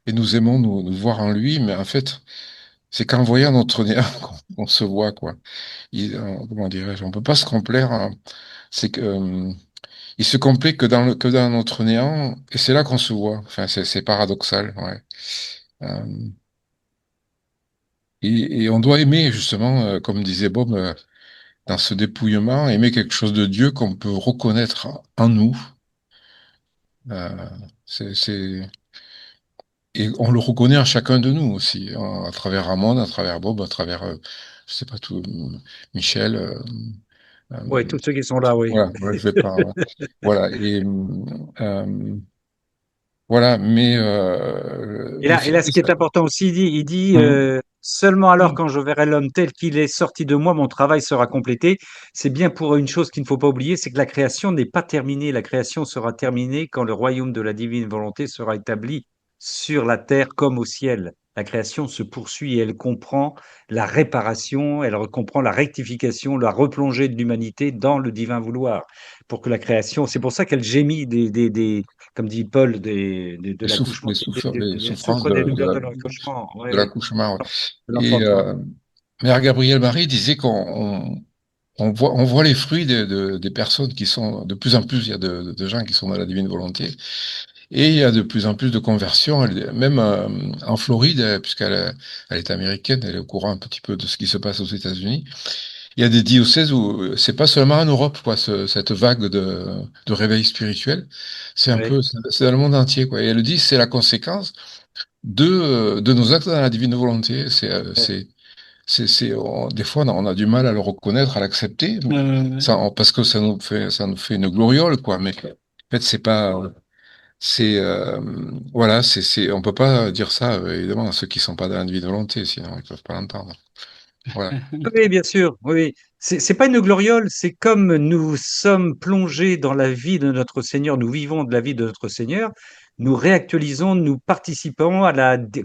et nous aimons nous voir en lui, mais en fait, c'est qu'en voyant notre néant qu'on se voit, quoi. Comment dirais-je, on peut pas se complaire, hein. C'est que, il se complaît que dans notre néant, et c'est là qu'on se voit. Enfin, c'est paradoxal, ouais. Euh, et on doit aimer, justement, comme disait Bob, dans ce dépouillement, aimer quelque chose de Dieu qu'on peut reconnaître en nous. Euh, c'est, et on le reconnaît en chacun de nous aussi, à travers Ramon, à travers Bob, à travers, je sais pas tout, Michel. Oui, tous ceux qui sont là, oui. Voilà, ouais, je vais pas. Voilà, voilà, mais le Et fait là, ce est qui est ça. important aussi, il dit Mhm. seulement alors quand je verrai l'homme tel qu'il est sorti de moi, mon travail sera complété. C'est bien pour une chose qu'il ne faut pas oublier, c'est que la création n'est pas terminée. La création sera terminée quand le royaume de la divine volonté sera établi sur la terre comme au ciel. La création se poursuit et elle comprend la réparation, elle comprend la rectification, la replongée de l'humanité dans le divin vouloir. Pour que la création, c'est pour ça qu'elle gémit comme dit Paul, de l'accouchement, les elle souffrances souffre des douleurs de l'accouchement. Ouais, de ouais. l'accouchement. Ouais. De Et l'enfantement. Mère Gabrielle Marie disait on voit les fruits des personnes qui sont de plus en plus, il y a de gens qui sont dans la divine volonté, et il y a de plus en plus de conversions, même en Floride, elle est américaine, elle est au courant un petit peu de ce qui se passe aux États-Unis. Il y a des diocèses où c'est pas seulement en Europe, quoi, cette vague de réveil spirituel, c'est un Ouais. peu, c'est dans le monde entier, quoi. Et elle dit, c'est la conséquence de nos actes dans la divine volonté. Des fois, on a du mal à le reconnaître, à l'accepter, parce que ça nous fait une gloriole, quoi. Mais en fait, c'est pas, c'est, voilà, on peut pas dire ça, évidemment, à ceux qui sont pas dans la divine volonté, sinon ils peuvent pas l'entendre. Voilà. Oui, bien sûr, oui, oui. C'est pas une gloriole, c'est comme nous sommes plongés dans la vie de notre Seigneur, nous vivons de la vie de notre Seigneur, nous réactualisons, nous participons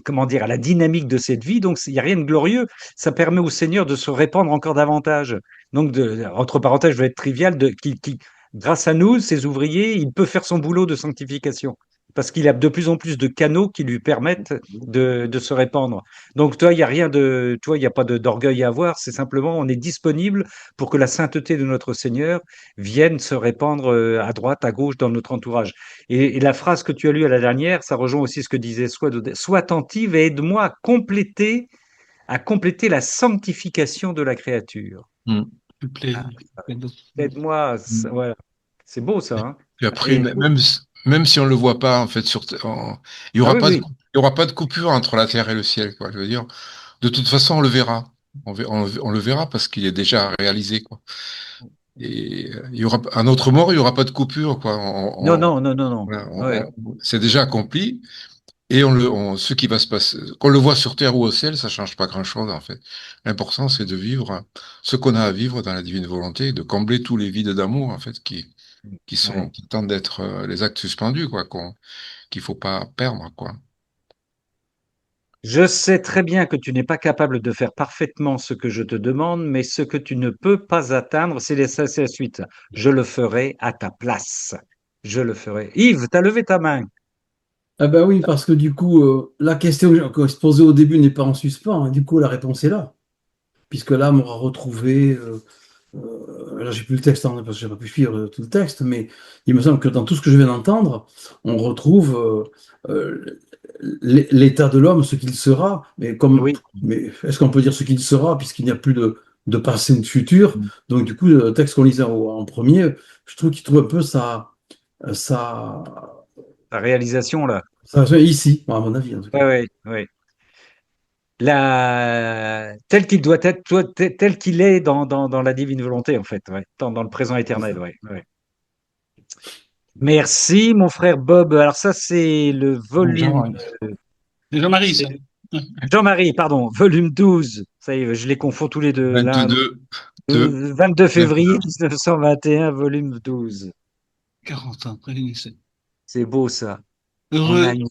comment dire, à la dynamique de cette vie. Donc, il n'y a rien de glorieux. Ça permet au Seigneur de se répandre encore davantage. Donc, entre parenthèses, je vais être trivial, grâce à nous, ces ouvriers, il peut faire son boulot de sanctification. Parce qu'il a de plus en plus de canaux qui lui permettent de se répandre. Donc, toi, il n'y a rien de, toi, il n'y a pas d'orgueil à avoir. C'est simplement, on est disponible pour que la sainteté de notre Seigneur vienne se répandre à droite, à gauche dans notre entourage. Et la phrase que tu as lue à la dernière, ça rejoint aussi ce que disait Sois attentive et aide-moi à compléter la sanctification de la créature. Mm. Ah, aide-moi, voilà. C'est beau ça, hein? Puis après, Et, même si on le voit pas, en fait, il y ah aura oui, pas oui. il y aura pas de coupure entre la terre et le ciel, quoi. Je veux dire, de toute façon, on le verra. On le verra parce qu'il est déjà réalisé, quoi. Et il y aura un autre mort, il y aura pas de coupure, quoi. Non, non, non, non, non. Voilà, Ouais. c'est déjà accompli. Et ce qui va se passer, qu'on le voit sur terre ou au ciel, ça change pas grand-chose, en fait. L'important, c'est de vivre ce qu'on a à vivre dans la divine volonté, de combler tous les vides d'amour, en fait, Ouais. qui tentent d'être les actes suspendus, quoi, qu'il faut pas perdre, quoi. Je sais très bien que tu n'es pas capable de faire parfaitement ce que je te demande, mais ce que tu ne peux pas atteindre, c'est la suite. Je le ferai à ta place. Je le ferai. Yves, tu as levé ta main. Ah ben oui, parce que du coup, la question que je posais au début n'est pas en suspens, hein. Du coup, la réponse est là. Puisque là, on va retrouver, là, j'ai plus le texte, parce que j'ai pas pu suivre tout le texte, mais il me semble que dans tout ce que je viens d'entendre, on retrouve l'état de l'homme, ce qu'il sera, Oui. mais est-ce qu'on peut dire ce qu'il sera, puisqu'il n'y a plus de passé ni de futur? Donc, du coup, le texte qu'on lisait en premier, je trouve qu'il trouve un peu ça, La réalisation, là. ça ici, à mon avis, en tout Ouais, cas. ouais, ouais. Tel qu'il doit être, tel qu'il est dans la divine volonté, en fait, ouais. Dans le présent C'est éternel, ça. ouais, ouais. Merci, mon frère Bob. Alors ça, c'est le volume, Jean-Marie, c'est ça. Jean-Marie, pardon, volume 12. Ça y est, je les confonds tous les deux. L'un, 22, 2, 22 février 1921, volume 12. 40 ans, après l'UNICEF. C'est beau ça. On Heureux. a une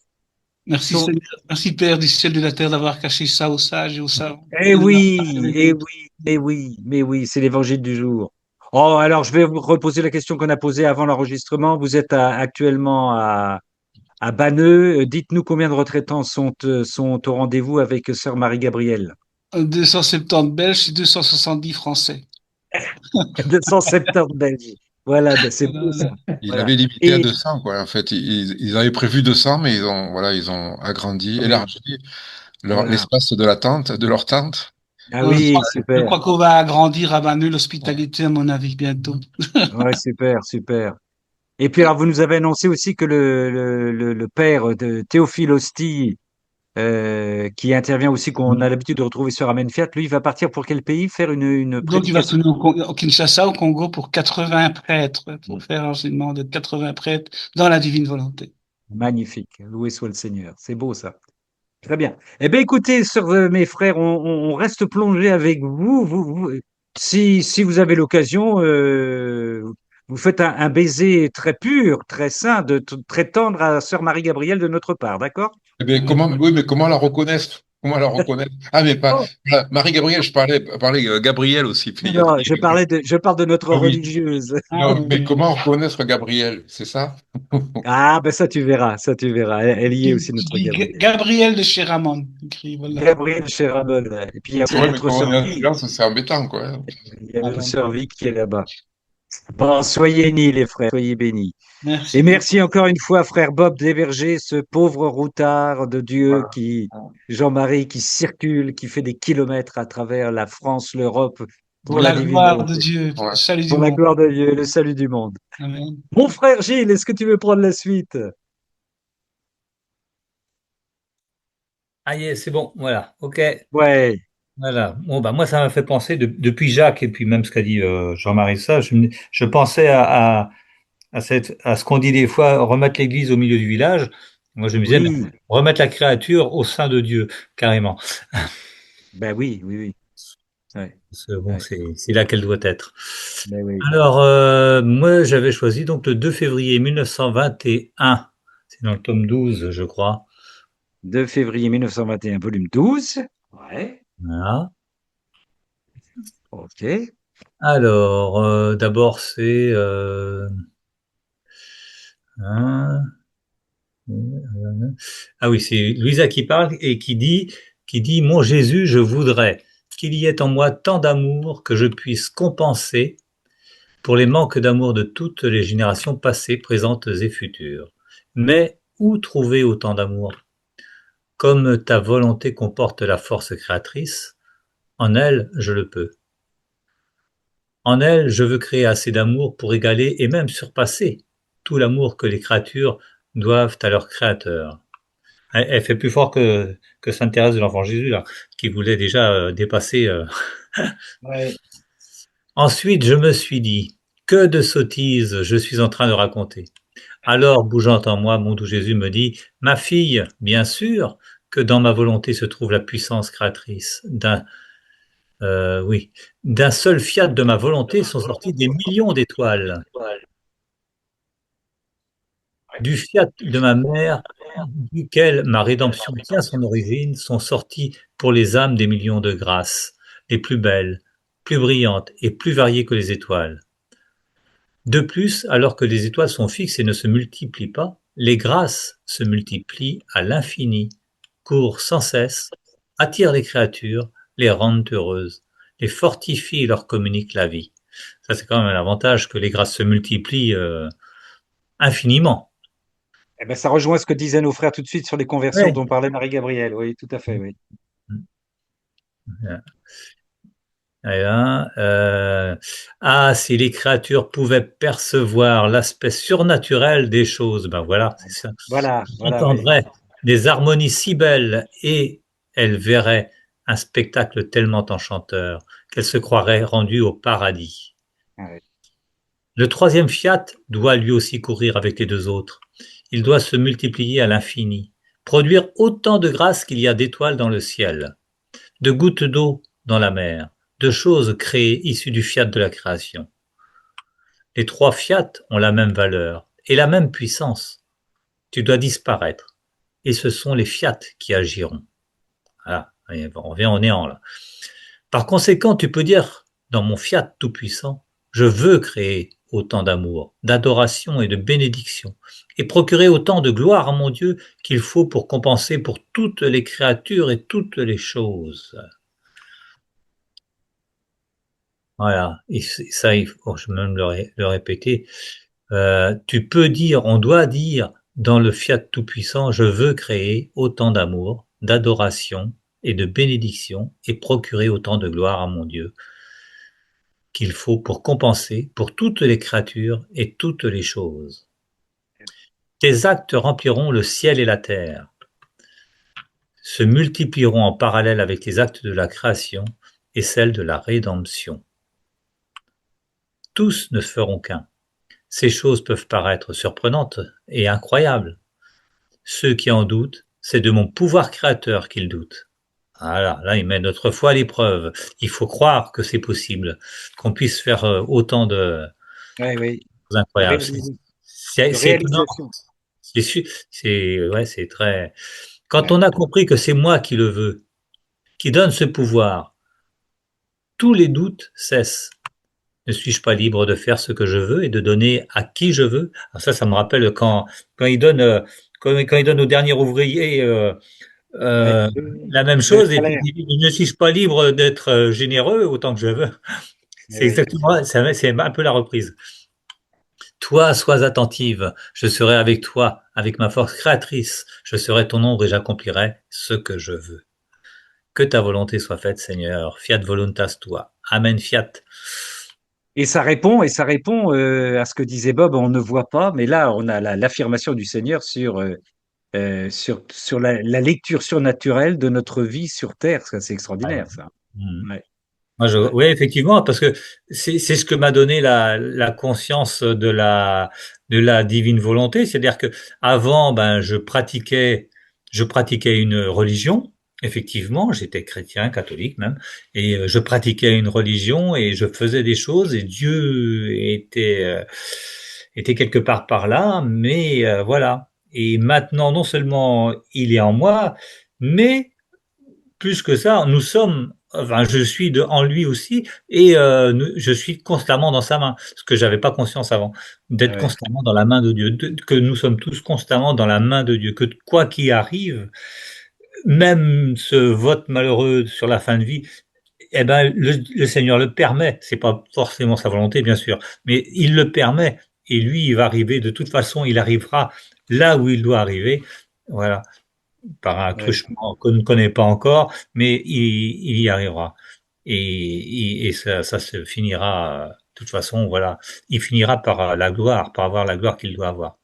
Merci son- Seigneur. Merci Père du ciel et de la terre d'avoir caché ça aux sages et aux savants. Eh oui, eh oui, eh oui, mais oui, c'est l'évangile du jour. Oh, alors je vais vous reposer la question qu'on a posée avant l'enregistrement. Vous êtes actuellement à Banneux. Dites-nous combien de retraitants sont au rendez-vous avec Sœur Marie-Gabrielle. 270 Belges et 270 Français. 270 Belges. Voilà, c'est beau ça. il Voilà. avait limité à Et 200, quoi. En fait, ils avaient prévu 200, mais ils ont agrandi, oui, élargi voilà. l'espace de la tente, de leur tente. Ah oui, Je super. crois qu'on va agrandir à Manu l'hospitalité, à mon avis, bientôt. Ouais, super, super. Et puis alors, vous nous avez annoncé aussi que le père de Théophile Hosty, qui intervient aussi, qu'on a l'habitude de retrouver sur Amen Fiat, lui, il va partir pour quel pays faire une Donc, il va prédication? tourner au Kinshasa, au Congo, pour 80 prêtres, pour faire l'enseignement de 80 prêtres dans la divine volonté. Magnifique. Loué soit le Seigneur. C'est beau ça. Très bien. Eh bien, écoutez, mes frères, on reste plongé avec vous. Si vous avez l'occasion, vous faites un baiser très pur, très saint, très tendre à Sœur Marie-Gabrielle de notre part, d'accord? Eh bien, oui, mais comment la reconnaître? Comment la reconnaître? Ah, mais pas Oh, Marie-Gabrielle, parlais Gabriel aussi. non, je parle de notre Ah oui. religieuse. Ah Non, oui. mais comment reconnaître Gabriel? C'est ça? Ah, ben ça tu verras, ça tu verras. Elle y est aussi, Tu notre dis Gabrielle. Gabriel de chez Ramon. Écrit, voilà. Gabrielle Chéramol. Ouais. Et puis il y a aussi Ouais, mais notre quand on sœur est en Vic. silence, c'est embêtant, quoi. Il y a Ah notre bon. sœur Vic qui est là-bas. Bon, soyez unis les frères, soyez bénis. Et Merci merci beaucoup. encore une fois, frère Bob, d'héberger ce pauvre routard de Dieu Voilà. Jean-Marie, qui circule, qui fait des kilomètres à travers la France, l'Europe, Pour pour la la divine gloire de volonté, Dieu, pour le Ouais. salut du pour la monde. gloire de Dieu et le salut du monde. Amen. Mon frère Gilles, est-ce que tu veux prendre la suite? Ah, yes, c'est bon, voilà, ok, Ouais, voilà. Bon, bah, moi, ça m'a fait penser, depuis Jacques, et puis même ce qu'a dit Jean-Marie ça, je pensais à ce qu'on dit des fois, remettre l'église au milieu du village. Moi, je me disais, mais oui, remettre la créature au sein de Dieu, carrément. ben oui, oui, oui. Ouais, Parce que bon, ouais, c'est là qu'elle doit être. ben oui. Alors, moi, j'avais choisi donc le 2 février 1921. C'est dans le tome 12, je crois. 2 février 1921, volume 12. Ouais, Voilà. ok. Alors, d'abord, c'est hein, ah oui, c'est Louisa qui parle et qui dit, Mon Jésus, je voudrais qu'il y ait en moi tant d'amour que je puisse compenser pour les manques d'amour de toutes les générations passées, présentes et futures. Mais où trouver autant d'amour? Comme ta volonté comporte la force créatrice, en elle, je le peux. En elle, je veux créer assez d'amour pour égaler et même surpasser tout l'amour que les créatures doivent à leur créateur. Elle fait plus fort que Sainte Thérèse de l'Enfant Jésus, là, qui voulait déjà dépasser. Ouais. Ensuite, je me suis dit, que de sottises je suis en train de raconter. Alors, bougeant en moi, mon doux Jésus me dit, ma fille, bien sûr que dans ma volonté se trouve la puissance créatrice. Oui, d'un seul fiat de ma volonté sont sortis des millions d'étoiles. Du fiat de ma mère, duquel ma rédemption tient son origine, sont sorties pour les âmes des millions de grâces, les plus belles, plus brillantes et plus variées que les étoiles. De plus, alors que les étoiles sont fixes et ne se multiplient pas, les grâces se multiplient à l'infini, courent sans cesse, attirent les créatures, les rendent heureuses, les fortifient et leur communiquent la vie. Ça, c'est quand même un avantage que les grâces se multiplient infiniment. Eh ben, ça rejoint ce que disaient nos frères tout de suite sur les conversions Ouais. dont parlait Marie-Gabrielle. Oui, tout à fait, oui. Voilà, ah, si les créatures pouvaient percevoir l'aspect surnaturel des choses, ben voilà, c'est ça. Elles Voilà, oui. entendraient des harmonies si belles et elles verraient un spectacle tellement enchanteur qu'elles se croiraient rendues au paradis. Ouais. Le troisième fiat doit lui aussi courir avec les deux autres. Il doit se multiplier à l'infini, produire autant de grâce qu'il y a d'étoiles dans le ciel, de gouttes d'eau dans la mer, de choses créées issues du fiat de la création. Les trois fiat ont la même valeur et la même puissance. Tu dois disparaître, et ce sont les fiat qui agiront. Voilà, on revient au néant là. Par conséquent, tu peux dire, dans mon fiat tout-puissant, je veux créer autant d'amour, d'adoration et de bénédiction, et procurer autant de gloire à mon Dieu qu'il faut pour compenser pour toutes les créatures et toutes les choses. Voilà, et ça, je vais même le répéter. Tu peux dire, on doit dire dans le fiat tout-puissant, je veux créer autant d'amour, d'adoration et de bénédiction et procurer autant de gloire à mon Dieu qu'il faut pour compenser pour toutes les créatures et toutes les choses. Tes actes rempliront le ciel et la terre, se multiplieront en parallèle avec les actes de la création et celles de la rédemption. Tous ne feront qu'un. Ces choses peuvent paraître surprenantes et incroyables. Ceux qui en doutent, c'est de mon pouvoir créateur qu'ils doutent. Voilà, là, il met notre foi à l'épreuve. Il faut croire que c'est possible, qu'on puisse faire autant de Oui, oui. choses De, incroyables. réalis- C'est de étonnant. réalisation. C'est très. Quand on a compris que c'est moi qui le veux, qui donne ce pouvoir, tous les doutes cessent. Ne suis-je pas libre de faire ce que je veux et de donner à qui je veux? Alors ça me rappelle quand il donne, quand il donne au dernier ouvrier Ouais. euh, la même Le chose, et puis salaire. il dit, ne suis-je pas libre d'être généreux autant que je veux? Eh C'est oui. exactement, c'est un peu la reprise. Toi, sois attentive, je serai avec toi, avec ma force créatrice, je serai ton ombre et j'accomplirai ce que je veux. Que ta volonté soit faite, Seigneur. Fiat voluntas tua. Amen, fiat. Et ça répond à ce que disait Bob, on ne voit pas, mais là, on a l'affirmation du Seigneur sur la lecture surnaturelle de notre vie sur Terre. Ça, c'est Ouais. extraordinaire, ça. Ouais, Moi, ouais. oui, effectivement, parce que c'est ce que m'a donné la conscience de la divine volonté. C'est-à-dire que avant, ben, je pratiquais une religion. Effectivement, j'étais chrétien, catholique même, et je pratiquais une religion et je faisais des choses et Dieu était quelque part par là, mais voilà. Et maintenant, non seulement il est en moi, mais plus que ça, nous sommes, enfin, je suis en lui aussi, et je suis constamment dans sa main, ce que j'avais pas conscience avant, d'être Ouais. constamment dans la main de Dieu, que nous sommes tous constamment dans la main de Dieu, que quoi qu'il arrive, même ce vote malheureux sur la fin de vie, eh ben, le Seigneur le permet. C'est pas forcément sa volonté, bien sûr, mais il le permet. Et lui, il va arriver. De toute façon, il arrivera là où il doit arriver. Voilà, par un Ouais. truchement qu'on ne connaît pas encore, mais il y arrivera. Et ça se finira, de toute façon, voilà, il finira par la gloire, par avoir la gloire qu'il doit avoir.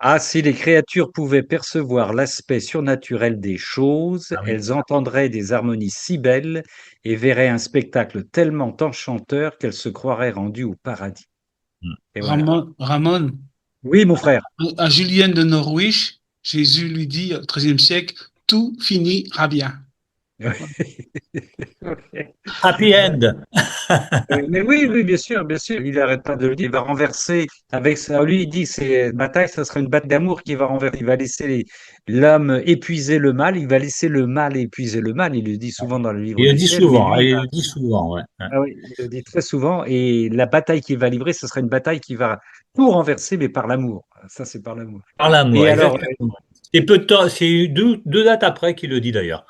Ah, si les créatures pouvaient percevoir l'aspect surnaturel des choses, Ah oui. elles entendraient des harmonies si belles et verraient un spectacle tellement enchanteur qu'elles se croiraient rendues au paradis. Mm. Et voilà. Ramon, Oui, mon frère. à Julienne de Norwich, Jésus lui dit au XIIIe siècle, tout finira bien. Happy end. Mais oui, oui, bien sûr, il n'arrête pas de le dire. Il va renverser avec ça. Lui, il dit c'est bataille, ça sera une bataille d'amour qui va renverser. Il va laisser l'homme épuiser le mal, il va laisser le mal épuiser le mal. Il le dit souvent dans le livre Il le du dit ciel, mais souvent, lui, il le dit souvent, ouais. ah oui, il le dit très souvent. Et la bataille qu'il va livrer, ce sera une bataille qui va tout renverser, mais par l'amour. Ça, c'est par l'amour. Par l'amour, Et alors, exactement. Et peu de temps, c'est deux dates après qu'il le dit d'ailleurs.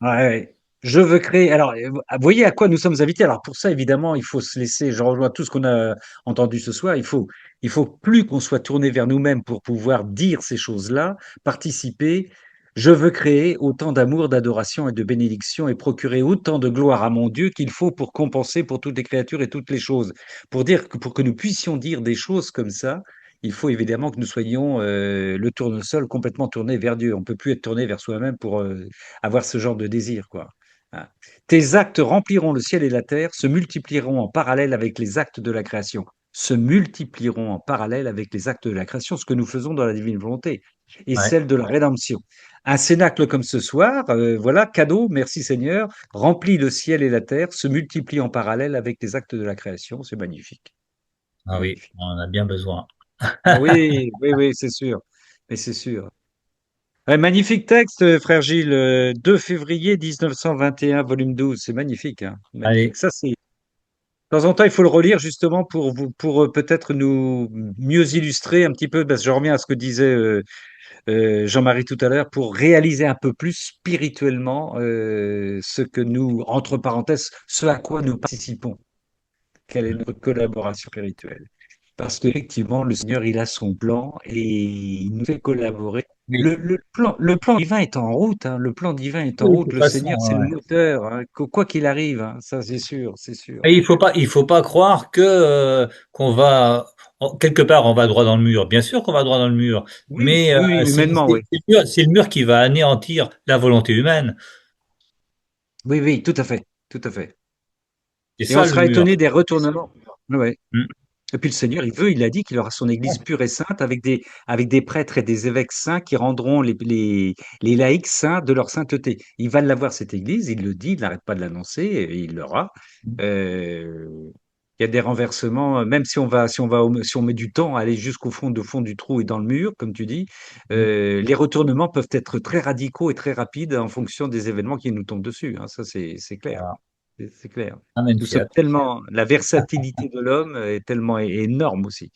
ouais, ouais. Je veux créer. Alors, vous voyez à quoi nous sommes invités. Alors, pour ça, évidemment, il faut se laisser. Je rejoins tout ce qu'on a entendu ce soir. Il faut plus qu'on soit tourné vers nous-mêmes pour pouvoir dire ces choses-là, participer. Je veux créer autant d'amour, d'adoration et de bénédiction et procurer autant de gloire à mon Dieu qu'il faut pour compenser pour toutes les créatures et toutes les choses. Pour que nous puissions dire des choses comme ça, il faut évidemment que nous soyons le tournesol complètement tourné vers Dieu. On peut plus être tourné vers soi-même pour avoir ce genre de désir, quoi. Hein. Tes actes rempliront le ciel et la terre, se multiplieront en parallèle avec les actes de la création. Se multiplieront en parallèle avec les actes de la création, ce que nous faisons dans la divine volonté, et Ouais. celle de la rédemption. Un cénacle comme ce soir, voilà, cadeau, merci Seigneur, remplit le ciel et la terre, se multiplie en parallèle avec les actes de la création. C'est magnifique. Ah oui, Magnifique. on en a bien besoin. Ah oui, oui, oui, c'est sûr. Mais c'est sûr. Ouais, magnifique texte, frère Gilles, 2 février 1921, volume 12. C'est magnifique, hein, magnifique. Allez, Ça, c'est, de temps en temps, il faut le relire justement pour peut-être nous mieux illustrer un petit peu, parce que je reviens à ce que disait Jean-Marie tout à l'heure, pour réaliser un peu plus spirituellement ce que nous, entre parenthèses, ce à quoi nous participons. Quelle est notre collaboration spirituelle? Parce qu'effectivement, le Seigneur, il a son plan et il nous fait collaborer. oui. Le plan divin est en route, hein, le plan divin est en Oui, de route. toute Le façon, Seigneur, c'est le moteur, hein, quoi qu'il arrive, hein, ça c'est sûr, c'est sûr. et il faut pas croire que qu'on va quelque part on va droit dans le mur. Bien sûr qu'on va droit dans le mur, Oui, mais oui, oui, humainement, oui. c'est le mur qui va anéantir la volonté humaine. Oui, oui, tout à fait, tout à fait. C'est Et on ça le sera mur. étonné des retournements. Ouais. Mm. Et puis le Seigneur, il a dit qu'il aura son Église pure et sainte avec des prêtres et des évêques saints qui rendront les laïcs saints de leur sainteté. Il va l'avoir, cette Église, il le dit, il n'arrête pas de l'annoncer, et il l'aura. Euh, Il y a des renversements, même si si on met du temps à aller jusqu'au fond du trou et dans le mur, comme tu dis, les retournements peuvent être très radicaux et très rapides en fonction des événements qui nous tombent dessus, hein. Ça, c'est clair. Voilà. C'est clair. Amen Nous sommes fiat. tellement, la versatilité de l'homme est tellement énorme aussi.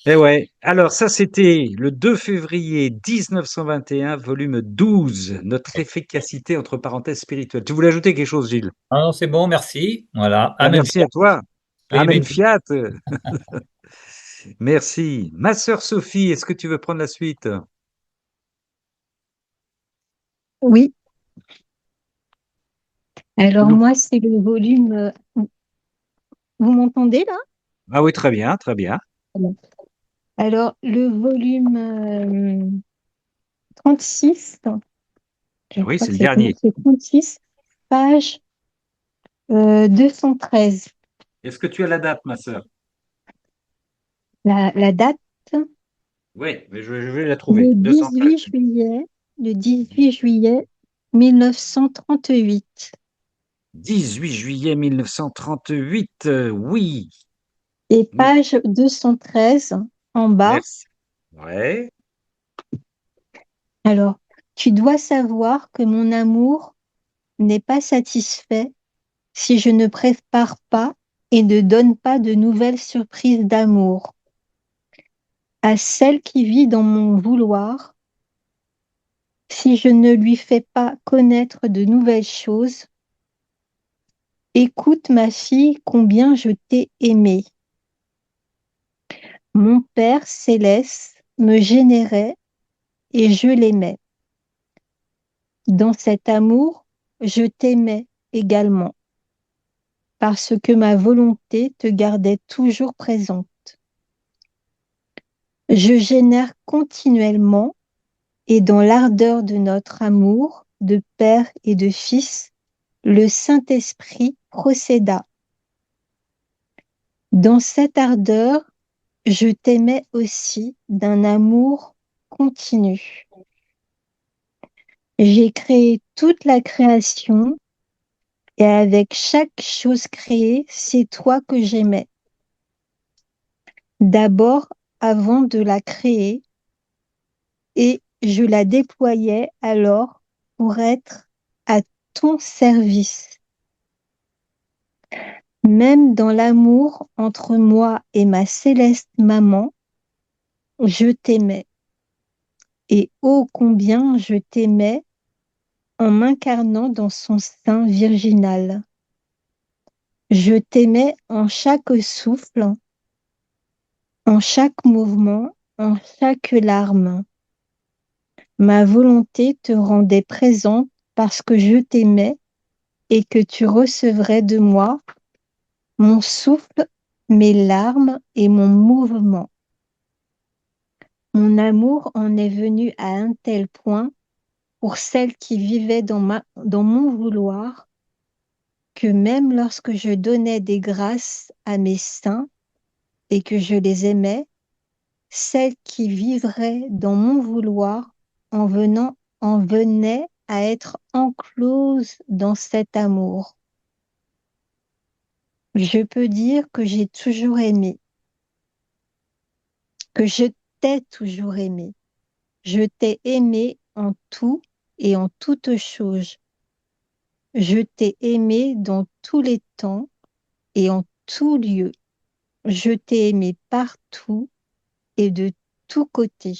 Et ouais. Alors, ça, c'était le 2 février 1921, volume 12, notre efficacité entre parenthèses spirituelle. Tu voulais ajouter quelque chose, Gilles? Ah non, c'est bon, merci. Voilà. Ben, Amen merci fiat. à toi. Oui, Amen mais fiat. Merci. Ma sœur Sophie, est-ce que tu veux prendre la suite? Oui, Tu alors nous- moi, c'est le volume. Vous m'entendez là? Ah oui, très bien, très bien. Bon. Alors, le volume 36, je Oui, crois c'est que le dernier. c'est 36, page 213. Est-ce que tu as la date, ma sœur? La date, Oui, mais je vais la trouver. le 213. 18 juillet, le 18 juillet 1938. 18 juillet 1938. Oui. Et Nous- page 213 en bas. Merci. Ouais. Alors, tu dois savoir que mon amour n'est pas satisfait si je ne prépare pas et ne donne pas de nouvelles surprises d'amour à celle qui vit dans mon vouloir, si je ne lui fais pas connaître de nouvelles choses, écoute ma fille combien je t'ai aimée. Mon Père céleste me générait et je l'aimais. Dans cet amour, je t'aimais également, parce que ma volonté te gardait toujours présente. Je génère continuellement et dans l'ardeur de notre amour de Père et de Fils, le Saint-Esprit procéda. Dans cette ardeur, je t'aimais aussi d'un amour continu. J'ai créé toute la création et avec chaque chose créée, c'est toi que j'aimais. D'abord, avant de la créer, et je la déployais alors pour être à ton service. Même dans l'amour entre moi et ma céleste maman, je t'aimais. Et ô combien je t'aimais en m'incarnant dans son sein virginal. Je t'aimais en chaque souffle, en chaque mouvement, en chaque larme. Ma volonté te rendait présente parce que je t'aimais et que tu recevrais de moi mon souffle, mes larmes et mon mouvement. Mon amour en est venu à un tel point pour celle qui vivait dans mon vouloir que même lorsque je donnais des grâces à mes saints et que je les aimais, celle qui vivrait dans mon vouloir en venait à être enclose dans cet amour. Je peux dire que j'ai toujours aimé, que je t'ai toujours aimé. Je t'ai aimé en tout et en toutes choses. Je t'ai aimé dans tous les temps et en tout lieu. Je t'ai aimé partout et de tous côtés.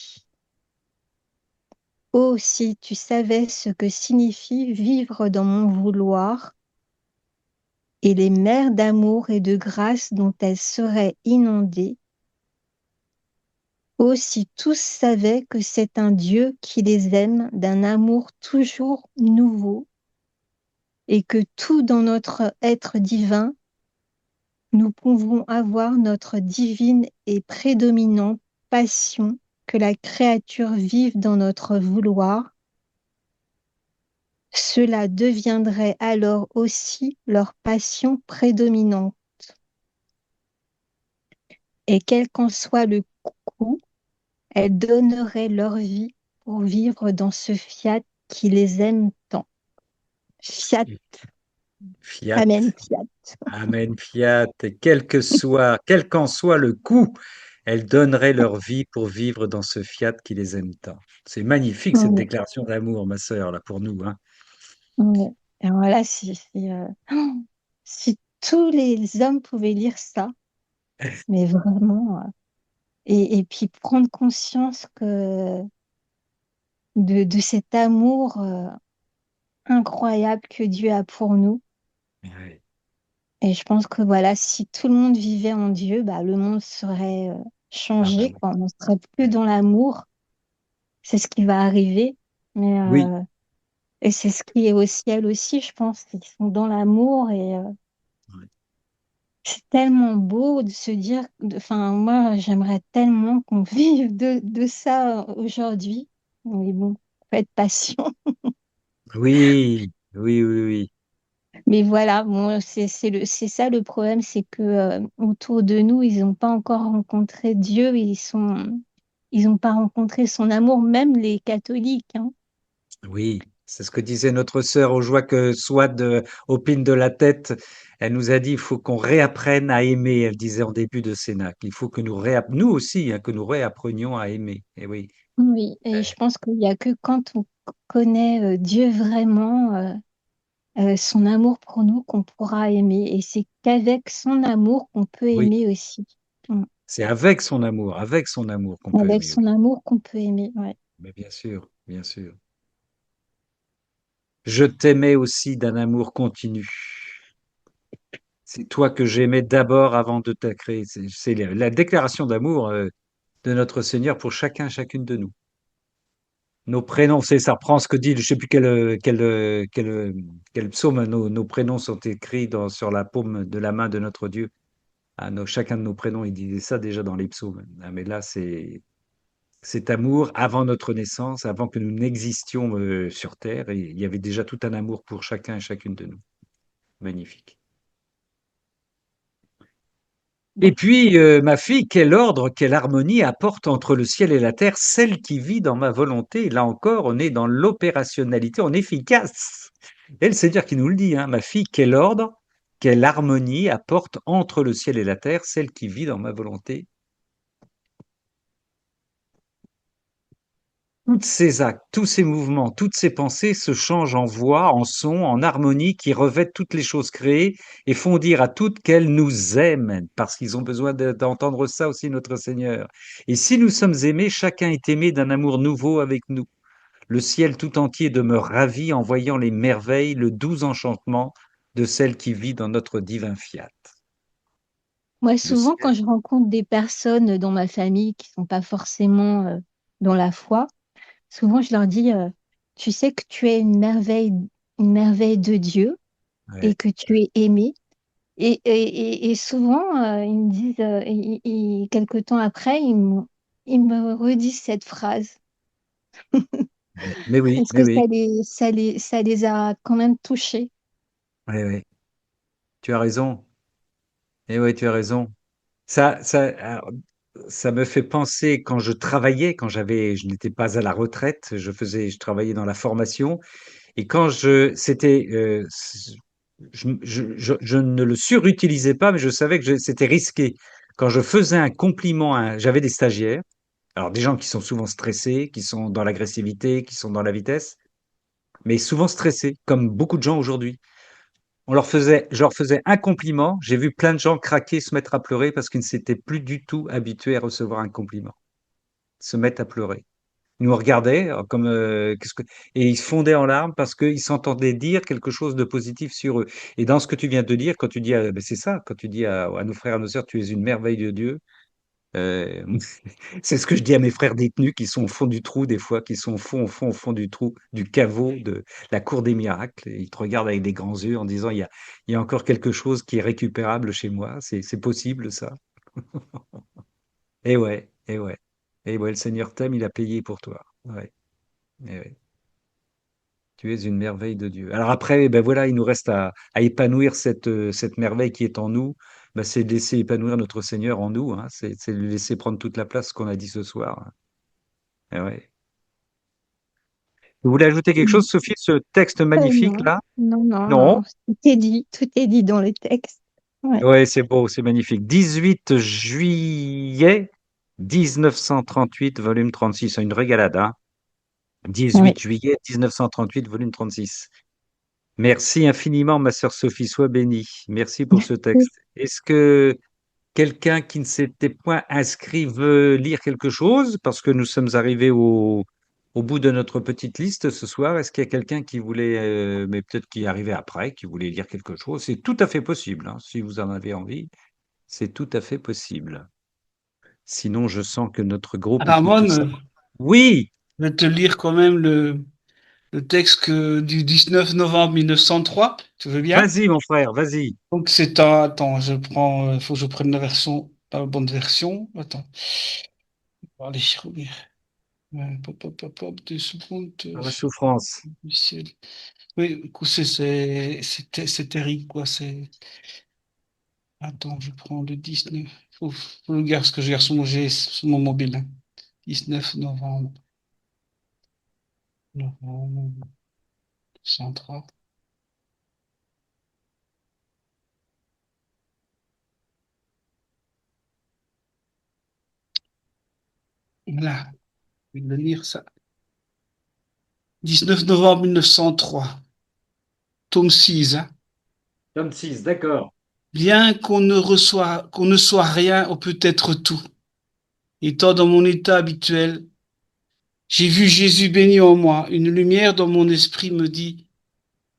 Oh, si tu savais ce que signifie vivre dans mon vouloir et les mers d'amour et de grâce dont elles seraient inondées. Oh, si tous savaient que c'est un Dieu qui les aime d'un amour toujours nouveau et que tout dans notre être divin, nous pouvons avoir notre divine et prédominante passion que la créature vive dans notre vouloir, cela deviendrait alors aussi leur passion prédominante. Et quel qu'en soit le coût, elles donneraient leur vie pour vivre dans ce fiat qui les aime tant. Fiat. Fiat. Amen. Fiat. Amen, fiat. Et quel qu'en soit le coût, elles donneraient leur vie pour vivre dans ce fiat qui les aime tant. C'est magnifique cette Ouais, déclaration d'amour, ma sœur, là, pour nous, hein. ouais. Alors là, si tous les hommes pouvaient lire ça, mais vraiment, et puis prendre conscience de cet amour incroyable que Dieu a pour nous. Ouais. Et je pense que voilà, si tout le monde vivait en Dieu, bah, le monde serait Ah bah changé, oui. quoi. On serait plus Ouais. dans l'amour. C'est ce qui va arriver. Mais, Oui, et c'est ce qui est au ciel aussi, je pense. Ils sont dans l'amour et ouais. c'est tellement beau de se dire, enfin, moi, j'aimerais tellement qu'on vive de ça aujourd'hui. Mais bon, faut être patient. Oui, oui, oui, oui. Mais voilà, bon, c'est ça le problème, c'est que autour de nous, ils n'ont pas encore rencontré Dieu, ils n'ont pas rencontré son amour, même les catholiques, hein. Oui, c'est ce que disait notre sœur. Je vois que Swad opine de la tête. Elle nous a dit, il faut qu'on réapprenne à aimer, elle disait en début de Cénacle. Il faut que nous aussi, hein, que nous réapprenions à aimer. Et oui. Oui, et je pense qu'il n'y a que quand on connaît Dieu vraiment, son amour pour nous, qu'on pourra aimer. Et c'est qu'avec son amour qu'on peut Oui, aimer aussi. Mm. c'est avec son amour qu'on peut Avec aimer, son oui. amour qu'on peut aimer, ouais. Mais bien sûr, bien sûr. Je t'aimais aussi d'un amour continu. C'est toi que j'aimais d'abord avant de te créer. C'est la déclaration d'amour de notre Seigneur pour chacune de nous. Nos prénoms, ça reprend ce que dit, je sais plus quel psaume, nos prénoms sont écrits sur la paume de la main de notre Dieu. Ah, chacun de nos prénoms, il disait ça déjà dans les psaumes. Ah, mais là, c'est cet amour avant notre naissance, avant que nous n'existions sur Terre, et il y avait déjà tout un amour pour chacun et chacune de nous. Magnifique. Et puis, ma fille, quel ordre, quelle harmonie apporte entre le ciel et la terre celle qui vit dans ma volonté. Là encore, on est dans l'opérationnalité, on est efficace. Et le Seigneur qui nous le dit, hein, ma fille, quel ordre, quelle harmonie apporte entre le ciel et la terre celle qui vit dans ma volonté. Tous ces actes, tous ces mouvements, toutes ces pensées se changent en voix, en son, en harmonie qui revêtent toutes les choses créées et font dire à toutes qu'elles nous aiment, parce qu'ils ont besoin d'entendre ça aussi, notre Seigneur. Et si nous sommes aimés, chacun est aimé d'un amour nouveau avec nous. Le ciel tout entier demeure ravi en voyant les merveilles, le doux enchantement de celle qui vit dans notre divin fiat. Moi, Le souvent, ciel, quand je rencontre des personnes dans ma famille qui sont pas forcément dans la foi, souvent je leur dis, tu sais que tu es une merveille de Dieu et ouais. que tu es aimé. Et souvent, ils me disent, quelque temps après, ils me redisent cette phrase. Mais oui, Parce mais que oui, ça les a quand même touchés. oui, oui. Tu as raison. Et oui, tu as raison. Alors, ça me fait penser quand je travaillais, je n'étais pas à la retraite, je travaillais dans la formation, et je ne le surutilisais pas, mais je savais que c'était risqué. Quand je faisais un compliment, j'avais des stagiaires, alors des gens qui sont souvent stressés, qui sont dans l'agressivité, qui sont dans la vitesse, mais souvent stressés, comme beaucoup de gens aujourd'hui. Je leur faisais un compliment. J'ai vu plein de gens craquer, se mettre à pleurer parce qu'ils ne s'étaient plus du tout habitués à recevoir un compliment. Se mettre à pleurer. Ils nous regardaient comme et ils se fondaient en larmes parce qu'ils s'entendaient dire quelque chose de positif sur eux. Et dans ce que tu viens de dire, quand tu dis, ben c'est ça, quand tu dis à nos frères et à nos sœurs, tu es une merveille de Dieu. euh, c'est ce que je dis à mes frères détenus qui sont au fond du trou des fois, qui sont au fond du trou, du caveau de la cour des miracles. Et ils te regardent avec des grands yeux en disant, il y a encore quelque chose qui est récupérable chez moi. C'est possible ça. Et ouais, et ouais. Et ouais, le Seigneur t'aime, il a payé pour toi. Ouais, et ouais. Tu es une merveille de Dieu. Alors après, ben voilà, il nous reste à épanouir cette merveille qui est en nous. Ben, c'est de laisser épanouir notre Seigneur en nous, hein. C'est de lui laisser prendre toute la place qu'on a dit ce soir, hein. Et ouais. Vous voulez ajouter quelque chose, Sophie, ce texte magnifique Non, là? non, non, Non? non, tout est dit dans le texte. Ouais. Ouais, c'est beau, c'est magnifique. 18 juillet 1938, volume 36. Une régalade, hein? 18 Oui. juillet 1938, volume 36. Merci infiniment, ma sœur Sophie, sois bénie. Merci pour ce texte. Est-ce que quelqu'un qui ne s'était point inscrit veut lire quelque chose? Parce que nous sommes arrivés au bout de notre petite liste ce soir. Est-ce qu'il y a quelqu'un qui voulait, mais peut-être qui est arrivé après, qui voulait lire quelque chose? C'est tout à fait possible, hein, si vous en avez envie. C'est tout à fait possible. Sinon, je sens que notre groupe écoute Ramon, ça. Oui, je vais te lire quand même le texte du 19 novembre 1903. Tu veux bien? vas-y, mon frère, vas-y. Donc c'est un... Attends, faut que je prenne la bonne version. Attends. Allez, relire. Pop, pop, pop, pop, 2 secondes. Sur la souffrance. Ciel. Oui, du coup, c'est terrible, quoi. Attends, je prends le 19. Faut le garder, parce que je garde sur mon mobile, hein. 19 novembre. Novembre, 103. Là, je vais le lire, ça. 19 novembre 1903, tome 6, hein. Tome 6, d'accord. Bien qu'on ne soit rien, on peut être tout. Étant dans mon état habituel, j'ai vu Jésus béni en moi. Une lumière dans mon esprit me dit,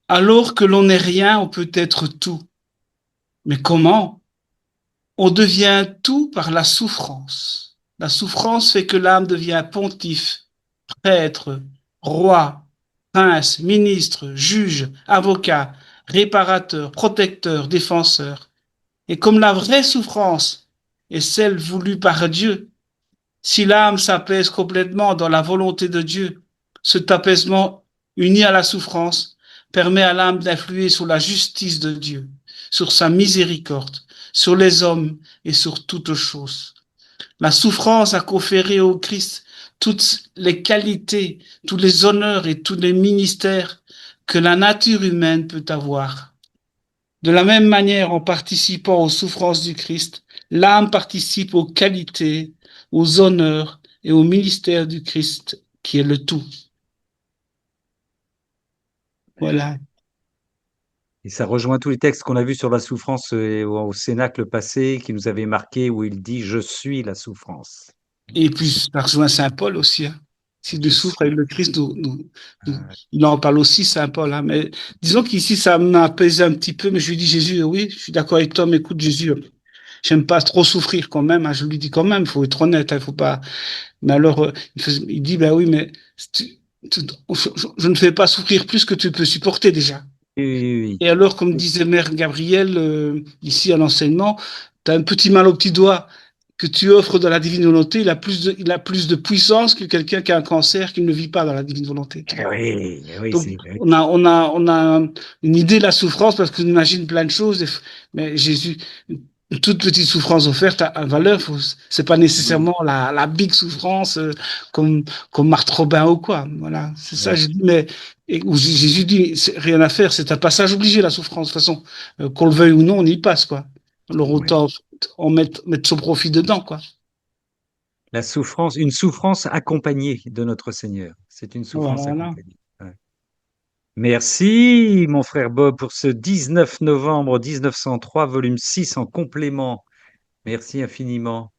alors que l'on n'est rien, on peut être tout. Mais comment? On devient tout par la souffrance. La souffrance fait que l'âme devient pontife, prêtre, roi, prince, ministre, juge, avocat, réparateur, protecteur, défenseur. Et comme la vraie souffrance est celle voulue par Dieu, si l'âme s'apaise complètement dans la volonté de Dieu, cet apaisement uni à la souffrance permet à l'âme d'influer sur la justice de Dieu, sur sa miséricorde, sur les hommes et sur toutes choses. La souffrance a conféré au Christ toutes les qualités, tous les honneurs et tous les ministères que la nature humaine peut avoir. De la même manière, en participant aux souffrances du Christ, l'âme participe aux qualités, aux honneurs et au ministère du Christ, qui est le tout. Voilà. Et ça rejoint tous les textes qu'on a vus sur la souffrance au Cénacle passé, qui nous avaient marqué, où il dit: Je suis la souffrance. Et puis, ça rejoint Saint Paul aussi, hein. Si tu Je souffres suis. avec le Christ, Ah, il en parle aussi, Saint Paul, hein. Mais disons qu'ici, ça m'a apaisé un petit peu, mais je lui dis, Jésus, oui, je suis d'accord avec toi, mais écoute, Jésus, j'aime pas trop souffrir quand même, hein. Je lui dis quand même, il faut être honnête, il faut pas. Mais alors, il dit, ben oui, mais je ne fais pas souffrir plus que tu peux supporter déjà. oui, oui, Et alors, comme oui. disait Mère Gabrielle, ici à l'enseignement, tu as un petit mal au petit doigt que tu offres dans la divine volonté, il a plus de puissance que quelqu'un qui a un cancer qui ne vit pas dans la divine volonté. Oui, oui, Donc, c'est vrai. on a une idée de la souffrance parce qu'on imagine plein de choses, mais Jésus, une toute petite souffrance offerte a une valeur. C'est pas Oui, nécessairement la big souffrance comme Marthe Robin ou quoi. Voilà, c'est ça. oui, Je dis, mais où Jésus dit, rien à faire, c'est un passage obligé la souffrance. De toute façon, qu'on le veuille ou non, on y passe quoi. Alors oui. autant mettre son profit dedans quoi. La souffrance, une souffrance accompagnée de notre Seigneur. C'est une souffrance Voilà. accompagnée. Ouais. Merci, mon frère Bob, pour ce 19 novembre 1903, volume 6 en complément. Merci infiniment.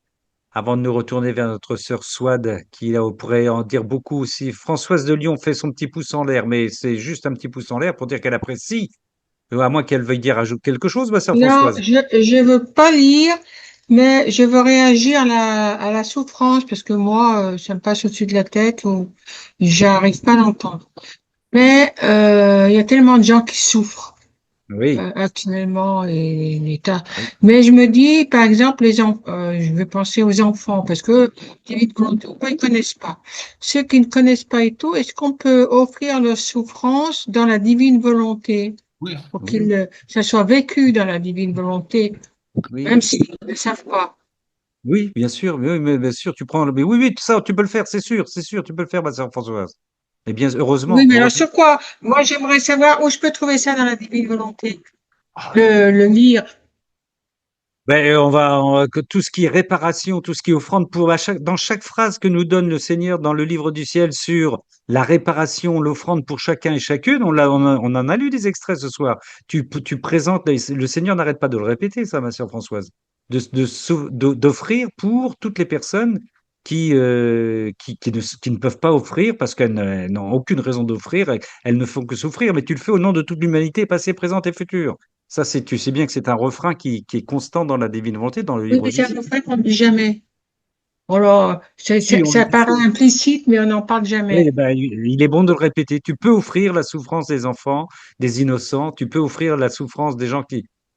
Avant de nous retourner vers notre sœur Swad, qui là, pourrait en dire beaucoup aussi. Françoise de Lyon fait son petit pouce en l'air, mais c'est juste un petit pouce en l'air pour dire qu'elle apprécie. À moins qu'elle veuille dire ajoute quelque chose, ma sœur Non, Françoise. je veux pas lire, mais je veux réagir à la souffrance parce que moi, ça me passe au-dessus de la tête ou j'arrive pas à l'entendre. Mais il y a tellement de gens qui souffrent Oui, actuellement et l'État. oui, Mais je me dis, par exemple, je vais penser aux enfants parce que ils ne connaissent pas. Ceux qui ne connaissent pas et tout, est-ce qu'on peut offrir leur souffrance dans la divine volonté Oui. pour oui, ça soit vécu dans la divine volonté? oui, Même s'ils ne le savent pas. oui, bien sûr, mais, oui, mais bien sûr, tu prends, mais oui, oui, tout ça, tu peux le faire, c'est sûr, tu peux le faire, ma sœur Françoise. Eh bien, heureusement. Oui, mais alors heureusement. sur quoi? Moi, j'aimerais savoir où je peux trouver ça dans la divine volonté. Le lire. Ben, que tout ce qui est réparation, tout ce qui est offrande dans chaque phrase que nous donne le Seigneur dans le livre du ciel sur la réparation, l'offrande pour chacun et chacune, on en a lu des extraits ce soir. Tu présentes, le Seigneur n'arrête pas de le répéter, ça, ma sœur Françoise, d'offrir pour toutes les personnes qui ne peuvent pas offrir parce qu'elles n'ont aucune raison d'offrir, elles ne font que souffrir, mais tu le fais au nom de toute l'humanité, passée, présente et future. Ça, tu sais bien que c'est un refrain qui est constant dans la Divine Volonté, dans le Oui, livre mais du c'est à ciel. peu près qu'on ne dit jamais. Alors, Oui, on le ça dit paraît souvent. implicite, mais on n'en parle Oui, jamais. ben, il est bon de le répéter. Tu peux offrir la souffrance des enfants, des innocents. Tu peux offrir la souffrance des gens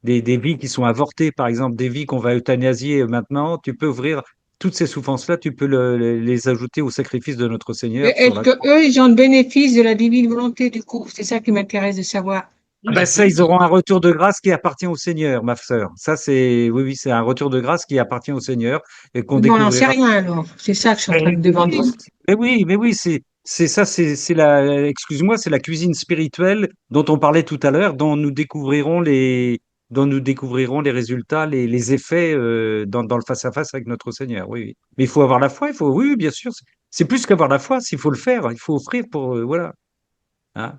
des vies qui sont avortées, par exemple, des vies qu'on va euthanasier maintenant. Tu peux offrir toutes ces souffrances-là. Tu peux les ajouter au sacrifice de notre Et Seigneur sur est-ce la que croix. eux, ils ont le bénéfice de la divine volonté du coup? C'est ça qui m'intéresse de savoir. Ah ben ça, ils auront un retour de grâce qui appartient au Seigneur, ma sœur. Ça, oui, oui, c'est un retour de grâce qui appartient au Seigneur et qu'on Mais on n'en sait découvrira. rien alors. C'est ça que je suis en train Mais de demander. oui, mais oui, c'est ça, excuse-moi, c'est la cuisine spirituelle dont on parlait tout à l'heure, dont nous découvrirons les résultats, les effets dans le face-à-face avec notre Seigneur. Oui, oui. Mais il faut avoir la foi, oui, oui, bien sûr. C'est plus qu'avoir la foi, s'il faut le faire, il faut offrir pour, voilà. Hein.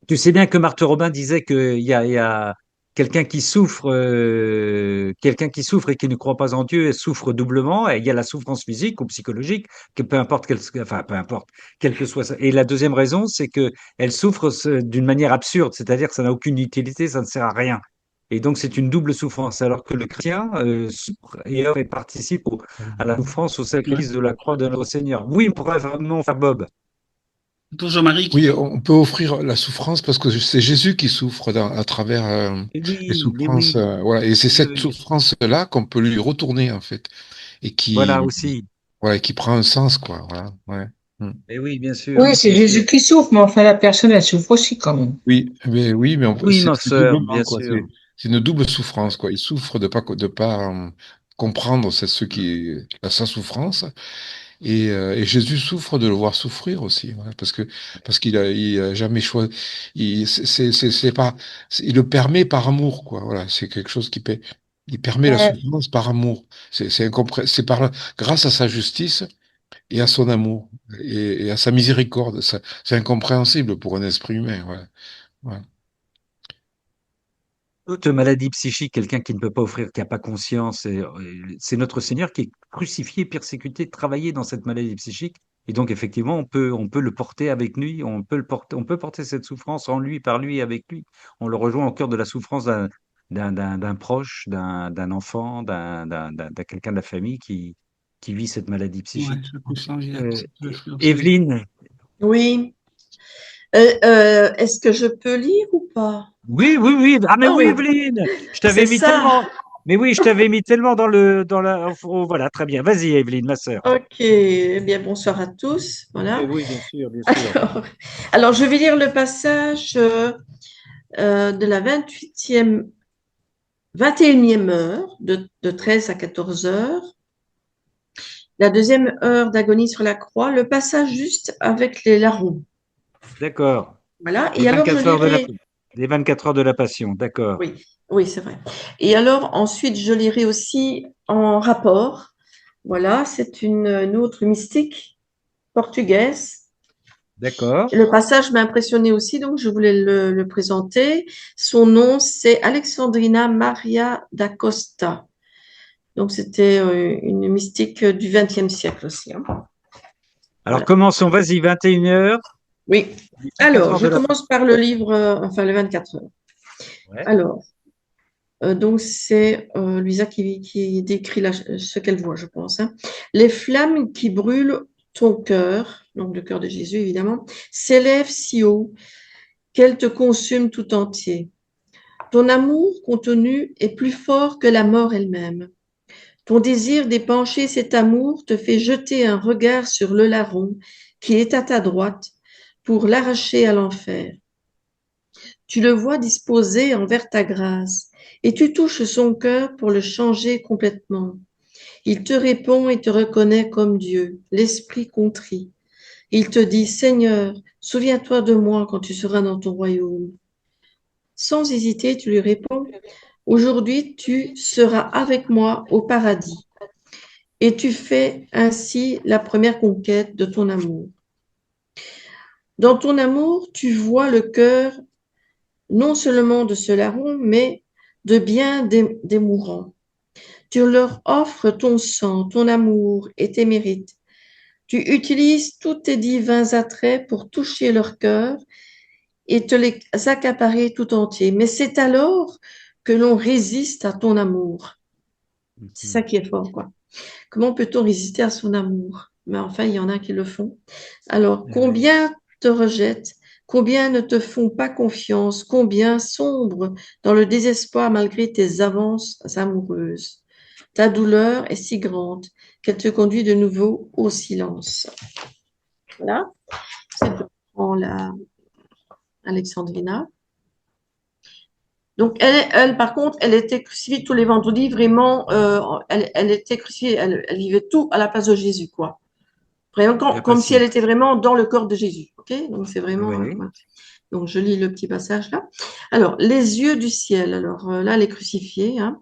Tu sais bien que Marthe Robin disait il y a quelqu'un qui souffre et qui ne croit pas en Dieu, elle souffre doublement. Et il y a la souffrance physique ou psychologique, que peu importe enfin peu importe, quelle que soit ça. Et la deuxième raison, c'est que elle souffre d'une manière absurde, c'est-à-dire que ça n'a aucune utilité, ça ne sert à rien. Et donc c'est une double souffrance, alors que le chrétien souffre et œuvre et participe à la souffrance, au Ouais. sacrifice de la croix de notre Seigneur. Oui, on pourrait vraiment faire Bob. Pour Jean-Marie, Oui, on peut offrir la souffrance parce que c'est Jésus qui souffre à travers les Mais souffrances. oui, Voilà, et c'est oui, cette oui, bien sûr. souffrance-là qu'on peut lui retourner en fait et Voilà qui, aussi. voilà, qui prend un sens, quoi. Voilà, ouais. Mm. Mais oui, bien sûr, Oui, c'est bien sûr. Jésus qui souffre, mais enfin, la personne, elle souffre aussi quand même. Oui, mais Oui, ma c'est sœur, doublement bien quoi. sûr. C'est une double souffrance quoi. Il souffre de pas comprendre c'est ce qui sa souffrance et Jésus souffre de le voir souffrir aussi, voilà, parce il a jamais choisi. C'est pas il le permet par amour quoi. Voilà, c'est quelque chose il permet la Euh, souffrance par amour. C'est par grâce à sa justice et à son amour et à sa miséricorde. C'est incompréhensible pour un esprit humain. Voilà. Voilà. Toute maladie psychique, quelqu'un qui ne peut pas offrir, qui n'a pas conscience, c'est notre Seigneur qui est crucifié, persécuté, travaillé dans cette maladie psychique. Et donc, effectivement, on peut le porter avec lui, on peut porter cette souffrance en lui, par lui, avec lui. On le rejoint au cœur de la souffrance d'un proche, d'un enfant, d'un quelqu'un de la famille qui vit cette maladie ouais, psychique. je comprends bien. Euh, Ça peut influencer. Evelyne, Oui. Est-ce que je peux lire ou pas? oui, oui, oui. Ah, mais oui, Oh, Evelyne, je c'est t'avais mis ça. tellement. Mais oui, je t'avais mis tellement dans la. Oh, voilà, très bien. Vas-y, Evelyne, ma sœur. Ok. Eh bien, bonsoir à tous. Mais Voilà. oui, bien sûr, bien sûr. Alors, alors, je vais lire le passage de la 21e heure, de 13 à 14 heures. La deuxième heure d'agonie sur la croix, le passage juste avec les larrons. D'accord. Voilà. Les Et alors, je 24 heures lirai. les 24 heures de la Passion, d'accord. Oui, oui, c'est vrai. Et alors, ensuite, je lirai aussi en rapport. Voilà, c'est une autre mystique portugaise. D'accord. Le passage m'a impressionné aussi, donc je voulais le présenter. Son nom, c'est Alexandrina Maria da Costa. Donc, c'était une mystique du XXe siècle aussi. Hein. Alors, Voilà. commençons. Vas-y, 21 heures. Oui. Les 24 Alors, heures je de la commence par le livre, enfin, le 24 heures. Ouais. Alors, donc, c'est Luisa qui décrit ce qu'elle voit, je pense. Hein. Les flammes qui brûlent ton cœur, donc le cœur de Jésus, évidemment, s'élèvent si haut qu'elles te consument tout entier. Ton amour contenu est plus fort que la mort elle-même. Ton désir d'épancher cet amour te fait jeter un regard sur le larron qui est à ta droite pour l'arracher à l'enfer. Tu le vois disposé envers ta grâce et tu touches son cœur pour le changer complètement. Il te répond et te reconnaît comme Dieu, l'esprit contrit, Il te dit, Seigneur, souviens-toi de moi quand tu seras dans ton royaume. Sans hésiter, tu lui réponds, aujourd'hui tu seras avec moi au paradis. Et tu fais ainsi la première conquête de ton amour. Dans ton amour, tu vois le cœur non seulement de ce larron, mais de bien des mourants. Tu leur offres ton sang, ton amour et tes mérites. Tu utilises tous tes divins attraits pour toucher leur cœur et te les accaparer tout entier. Mais c'est alors que l'on résiste à ton amour. C'est ça qui est fort, quoi. Comment peut-on résister à son amour? Mais enfin, il y en a qui le font. Alors, combien te rejettent? Combien ne te font pas confiance? Combien sombrent dans le désespoir malgré tes avances amoureuses? Ta douleur est si grande qu'elle te conduit de nouveau au silence. Voilà. C'est pour la Alexandrina. Donc, elle, par contre, elle était crucifiée tous les vendredis, vraiment, elle était crucifiée, elle vivait tout à la place de Jésus, quoi. Vraiment, comme si elle était vraiment dans le corps de Jésus, ok? Donc, c'est vraiment... Oui. Voilà. Donc, je lis le petit passage là. Alors, les yeux du ciel, alors là, elle est crucifiée, hein.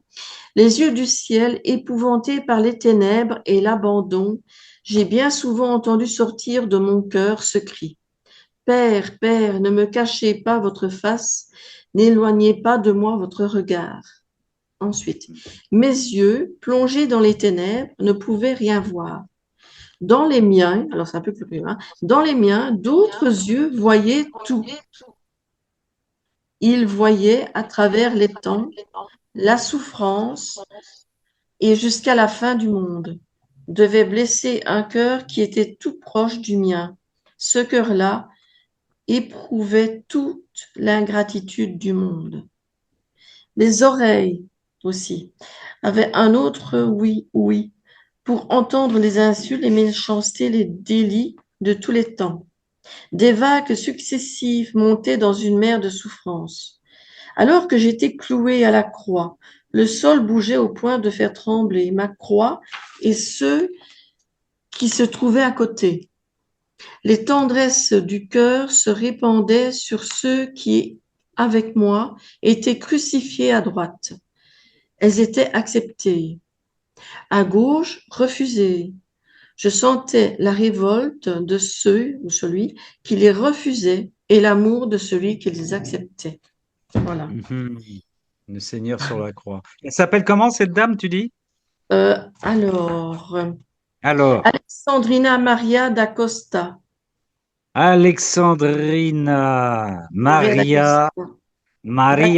Les yeux du ciel, épouvantés par les ténèbres et l'abandon, j'ai bien souvent entendu sortir de mon cœur ce cri. Père, Père, ne me cachez pas votre face, n'éloignez pas de moi votre regard. Ensuite, mes yeux, plongés dans les ténèbres, ne pouvaient rien voir. Dans les miens, alors c'est un peu plus loin, dans les miens, d'autres yeux voyaient tout. Ils voyaient à travers les temps, la souffrance et jusqu'à la fin du monde. Devait blesser un cœur qui était tout proche du mien. Ce cœur-là éprouvait toute l'ingratitude du monde. Les oreilles aussi avaient un autre oui, oui, pour entendre les insultes, les méchancetés, les délits de tous les temps. Des vagues successives montaient dans une mer de souffrance. Alors que j'étais cloué à la croix, le sol bougeait au point de faire trembler ma croix et ceux qui se trouvaient à côté. Les tendresses du cœur se répandaient sur ceux qui, avec moi, étaient crucifiés à droite. Elles étaient acceptées. À gauche, refusées. Je sentais la révolte de ceux ou celui qui les refusait et l'amour de celui qui les acceptait. Voilà. Le Seigneur sur la croix. Elle s'appelle comment cette dame, tu dis? Alors, Alexandrina Maria da Costa. Alexandrina Maria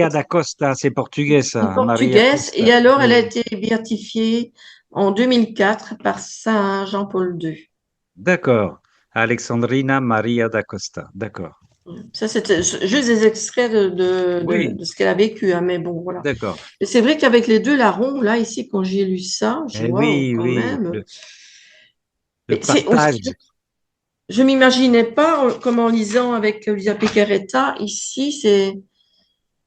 da Costa, c'est portugais ça. Portugaise, et alors elle a été béatifiée en 2004 par Saint Jean-Paul II. D'accord. Alexandrina Maria da Costa, d'accord. Ça, c'était juste des extraits de ce qu'elle a vécu, hein, mais bon, voilà. D'accord. Et c'est vrai qu'avec les deux larrons, là, ici, quand j'ai lu ça, je vois quand même. Le partage. Je m'imaginais pas, comme en lisant avec Lisa Picaretta, ici,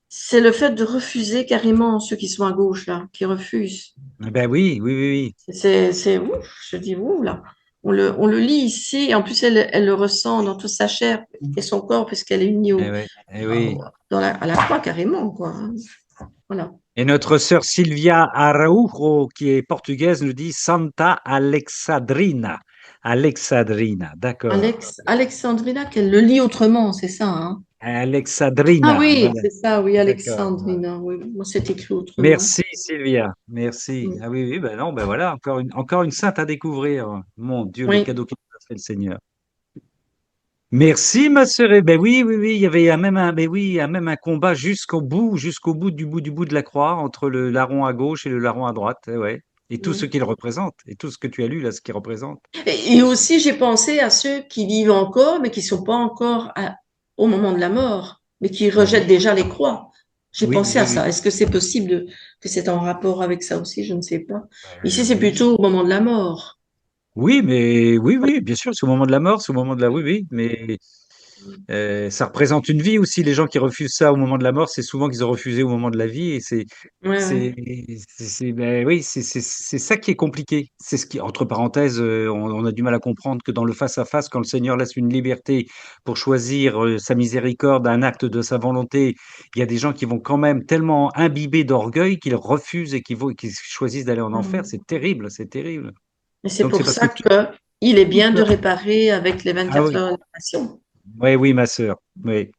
c'est le fait de refuser carrément ceux qui sont à gauche, là, qui refusent. Ben oui. C'est ouf, je dis ouf, là. On le lit ici, et en plus, elle le ressent dans toute sa chair et son corps, puisqu'elle est unie à la croix, carrément, quoi. Hein. Voilà. Et notre sœur Silvia Araujo, qui est portugaise, nous dit Santa Alexandrina. Alexandrina, d'accord. Alexandrina, qu'elle le lit autrement, c'est ça, hein? Alexandrina. Ah oui, voilà. C'est ça, oui, Alexandrina. Oui, moi, c'est écrit autrement. Merci Sylvia, merci. Ah oui, ben non, ben voilà, encore une sainte à découvrir. Mon Dieu, les cadeaux qu'il nous a fait le Seigneur. Merci ma sœur. Ben oui, il y avait même un combat jusqu'au bout du bout de la croix entre le larron à gauche et le larron à droite. Et tout ce qu'il représente, et tout ce que tu as lu là, ce qu'il représente. Et aussi, j'ai pensé à ceux qui vivent encore, mais qui ne sont pas encore au moment de la mort, mais qui rejettent déjà les croix. J'ai pensé à ça. Est-ce que c'est possible que c'est en rapport avec ça aussi? Je ne sais pas. Ici, c'est plutôt au moment de la mort. Oui, mais oui, bien sûr, c'est au moment de la mort, c'est au moment de la... Oui, mais Ça représente une vie aussi. Les gens qui refusent ça au moment de la mort, c'est souvent qu'ils ont refusé au moment de la vie. Et Ouais, ouais. c'est, ben oui, c'est ça qui est compliqué. C'est ce qui, entre parenthèses, on a du mal à comprendre que dans le face-à-face, quand le Seigneur laisse une liberté pour choisir sa miséricorde, un acte de sa volonté, il y a des gens qui vont quand même tellement imbibés d'orgueil qu'ils refusent et qu'ils choisissent d'aller en enfer. Mhm. C'est terrible, c'est terrible. Et c'est Donc c'est pour parce que ça qu'il est bien de tout- réparer avec les ah 24 oui, heures de passion. oui, oui, ma sœur. Oui.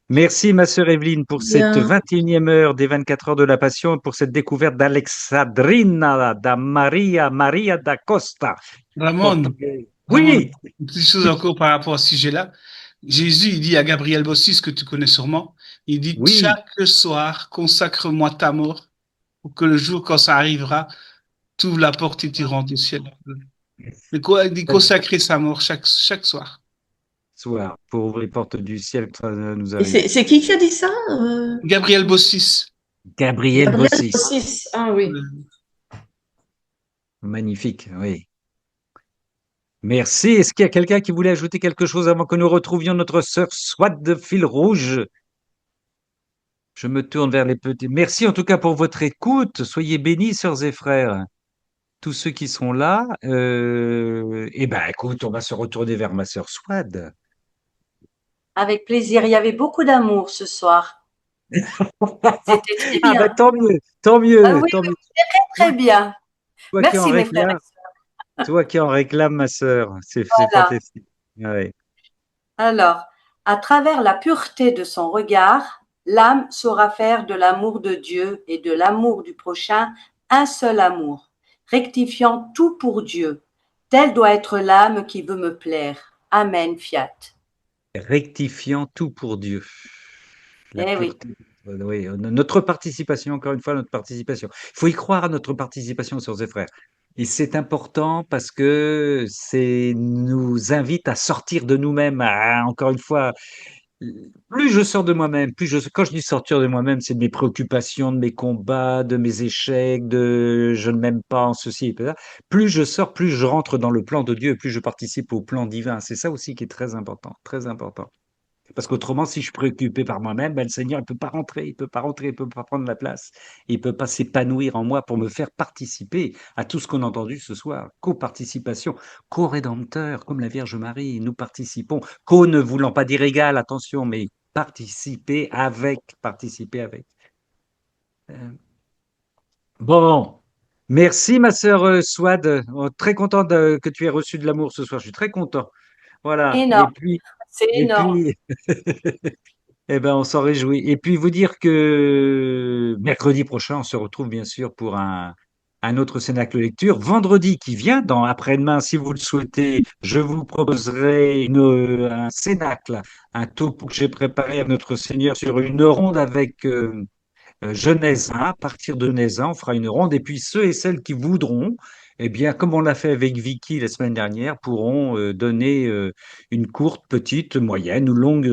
Merci, ma sœur Evelyne, pour cette Bien. 21e heure des 24 heures de la Passion et pour cette découverte d'Alexandrina da Maria da Costa, Ramon, portugais. Ramon, Oui, une petite chose encore par rapport à ce sujet-là. Jésus, il dit à Gabriel Bossis, que tu connais sûrement, il dit, oui, chaque soir, consacre-moi ta mort pour que le jour, quand ça arrivera, tu ouvres la porte et tu rentres au ciel. Mais quoi, il dit consacrer sa mort chaque soir. soir, pour ouvrir les portes du ciel quand ça nous Et arrive. c'est qui a dit ça? Gabriel Bossis. Gabriel Gabriel Bossis, Bossis. Ah oui. magnifique, oui. Merci. Est-ce qu'il y a quelqu'un qui voulait ajouter quelque chose avant que nous retrouvions notre sœur Swat de fil rouge? Je me tourne vers les petits. Merci en tout cas pour votre écoute. Soyez bénis, sœurs et frères. Tous ceux qui sont là. Eh ben, écoute, on va se retourner vers ma sœur Swad. Avec plaisir. Il y avait beaucoup d'amour ce soir. C'était très Ah ben bien. tant mieux, tant Ah mieux, oui, tant mieux. très bien. Toi qui en Merci mes frères et réclames, toi qui en réclames, ma sœur, c'est sœurs. fantastique. Ouais. Alors, à travers la pureté de son regard, l'âme saura faire de l'amour de Dieu et de l'amour du prochain un seul amour, rectifiant tout pour Dieu. Telle doit être l'âme qui veut me plaire. Amen, fiat. Rectifiant tout pour Dieu. La Eh oui. pureté. Oui, notre participation, encore une fois, notre participation. Il faut y croire à notre participation, sœurs et frères. Et c'est important parce que c'est nous invite à sortir de nous-mêmes, encore une fois, plus je sors de moi-même, quand je dis sortir de moi-même, c'est de mes préoccupations, de mes combats, de mes échecs, de je ne m'aime pas en ceci et cela. Plus je sors, plus je rentre dans le plan de Dieu, plus je participe au plan divin. C'est ça aussi qui est très important, très important. Parce qu'autrement, si je suis préoccupé par moi-même, ben, le Seigneur, il peut pas rentrer, il peut pas rentrer, il peut pas prendre la place, il peut pas s'épanouir en moi pour me faire participer à tout ce qu'on a entendu ce soir. Co-participation, co-rédempteur, comme la Vierge Marie, nous participons. Co ne voulant pas dire égal, attention, mais participer avec, participer avec. Euh, Bon, merci ma sœur Swad. Très content que tu aies reçu de l'amour ce soir. Je suis très content. Voilà. Énorme. C'est Et énorme. puis, eh ben, on s'en réjouit. Et puis vous dire que mercredi prochain, on se retrouve bien sûr pour un autre Cénacle Lecture. Vendredi qui vient, dans après-demain, si vous le souhaitez, je vous proposerai un Cénacle, un topo que j'ai préparé à notre Seigneur sur une ronde avec Genèse 1. À partir de Genèse 1, on fera une ronde. Et puis ceux et celles qui voudront, eh bien, comme on l'a fait avec Vicky la semaine dernière, pourront donner une courte, petite, moyenne ou longue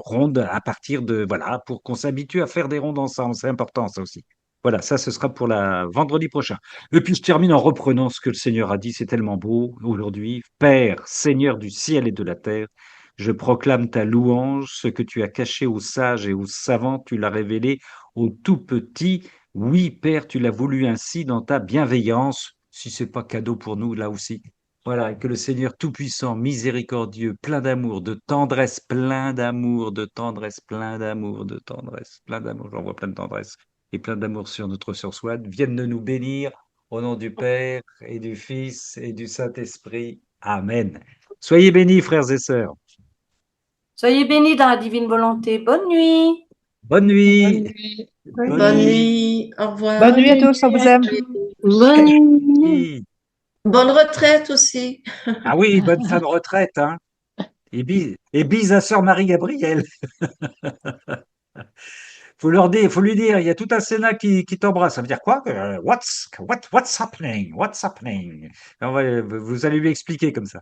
ronde à partir de, voilà, pour qu'on s'habitue à faire des rondes ensemble. C'est important, ça aussi. Voilà, ça, ce sera pour la vendredi prochain. Et puis, je termine en reprenant ce que le Seigneur a dit. C'est tellement beau aujourd'hui. Père, Seigneur du ciel et de la terre, je proclame ta louange. Ce que tu as caché aux sages et aux savants, tu l'as révélé aux tout petits. Oui, Père, tu l'as voulu ainsi dans ta bienveillance. Si c'est pas cadeau pour nous, là aussi. Voilà, et que le Seigneur Tout-Puissant, miséricordieux, plein d'amour, de tendresse, plein d'amour, de tendresse, plein d'amour, de tendresse, plein d'amour, j'en vois plein de tendresse et plein d'amour sur notre sœur Swad, vienne de nous bénir au nom du Père et du Fils et du Saint-Esprit. Amen. Soyez bénis, frères et sœurs. Soyez bénis dans la divine volonté. Bonne nuit. Bonne Bonne nuit. nuit. Bonne Bonne nuit. nuit. Au revoir. Bonne nuit à tous, on vous aime. Bonne Bonne retraite aussi. Ah oui, bonne fin de retraite, hein. Et bise à sœur Marie-Gabrielle. Faut lui dire, il y a tout un Sénat qui t'embrasse. Ça veut dire quoi? What's happening? What's happening? Vous allez lui expliquer comme ça.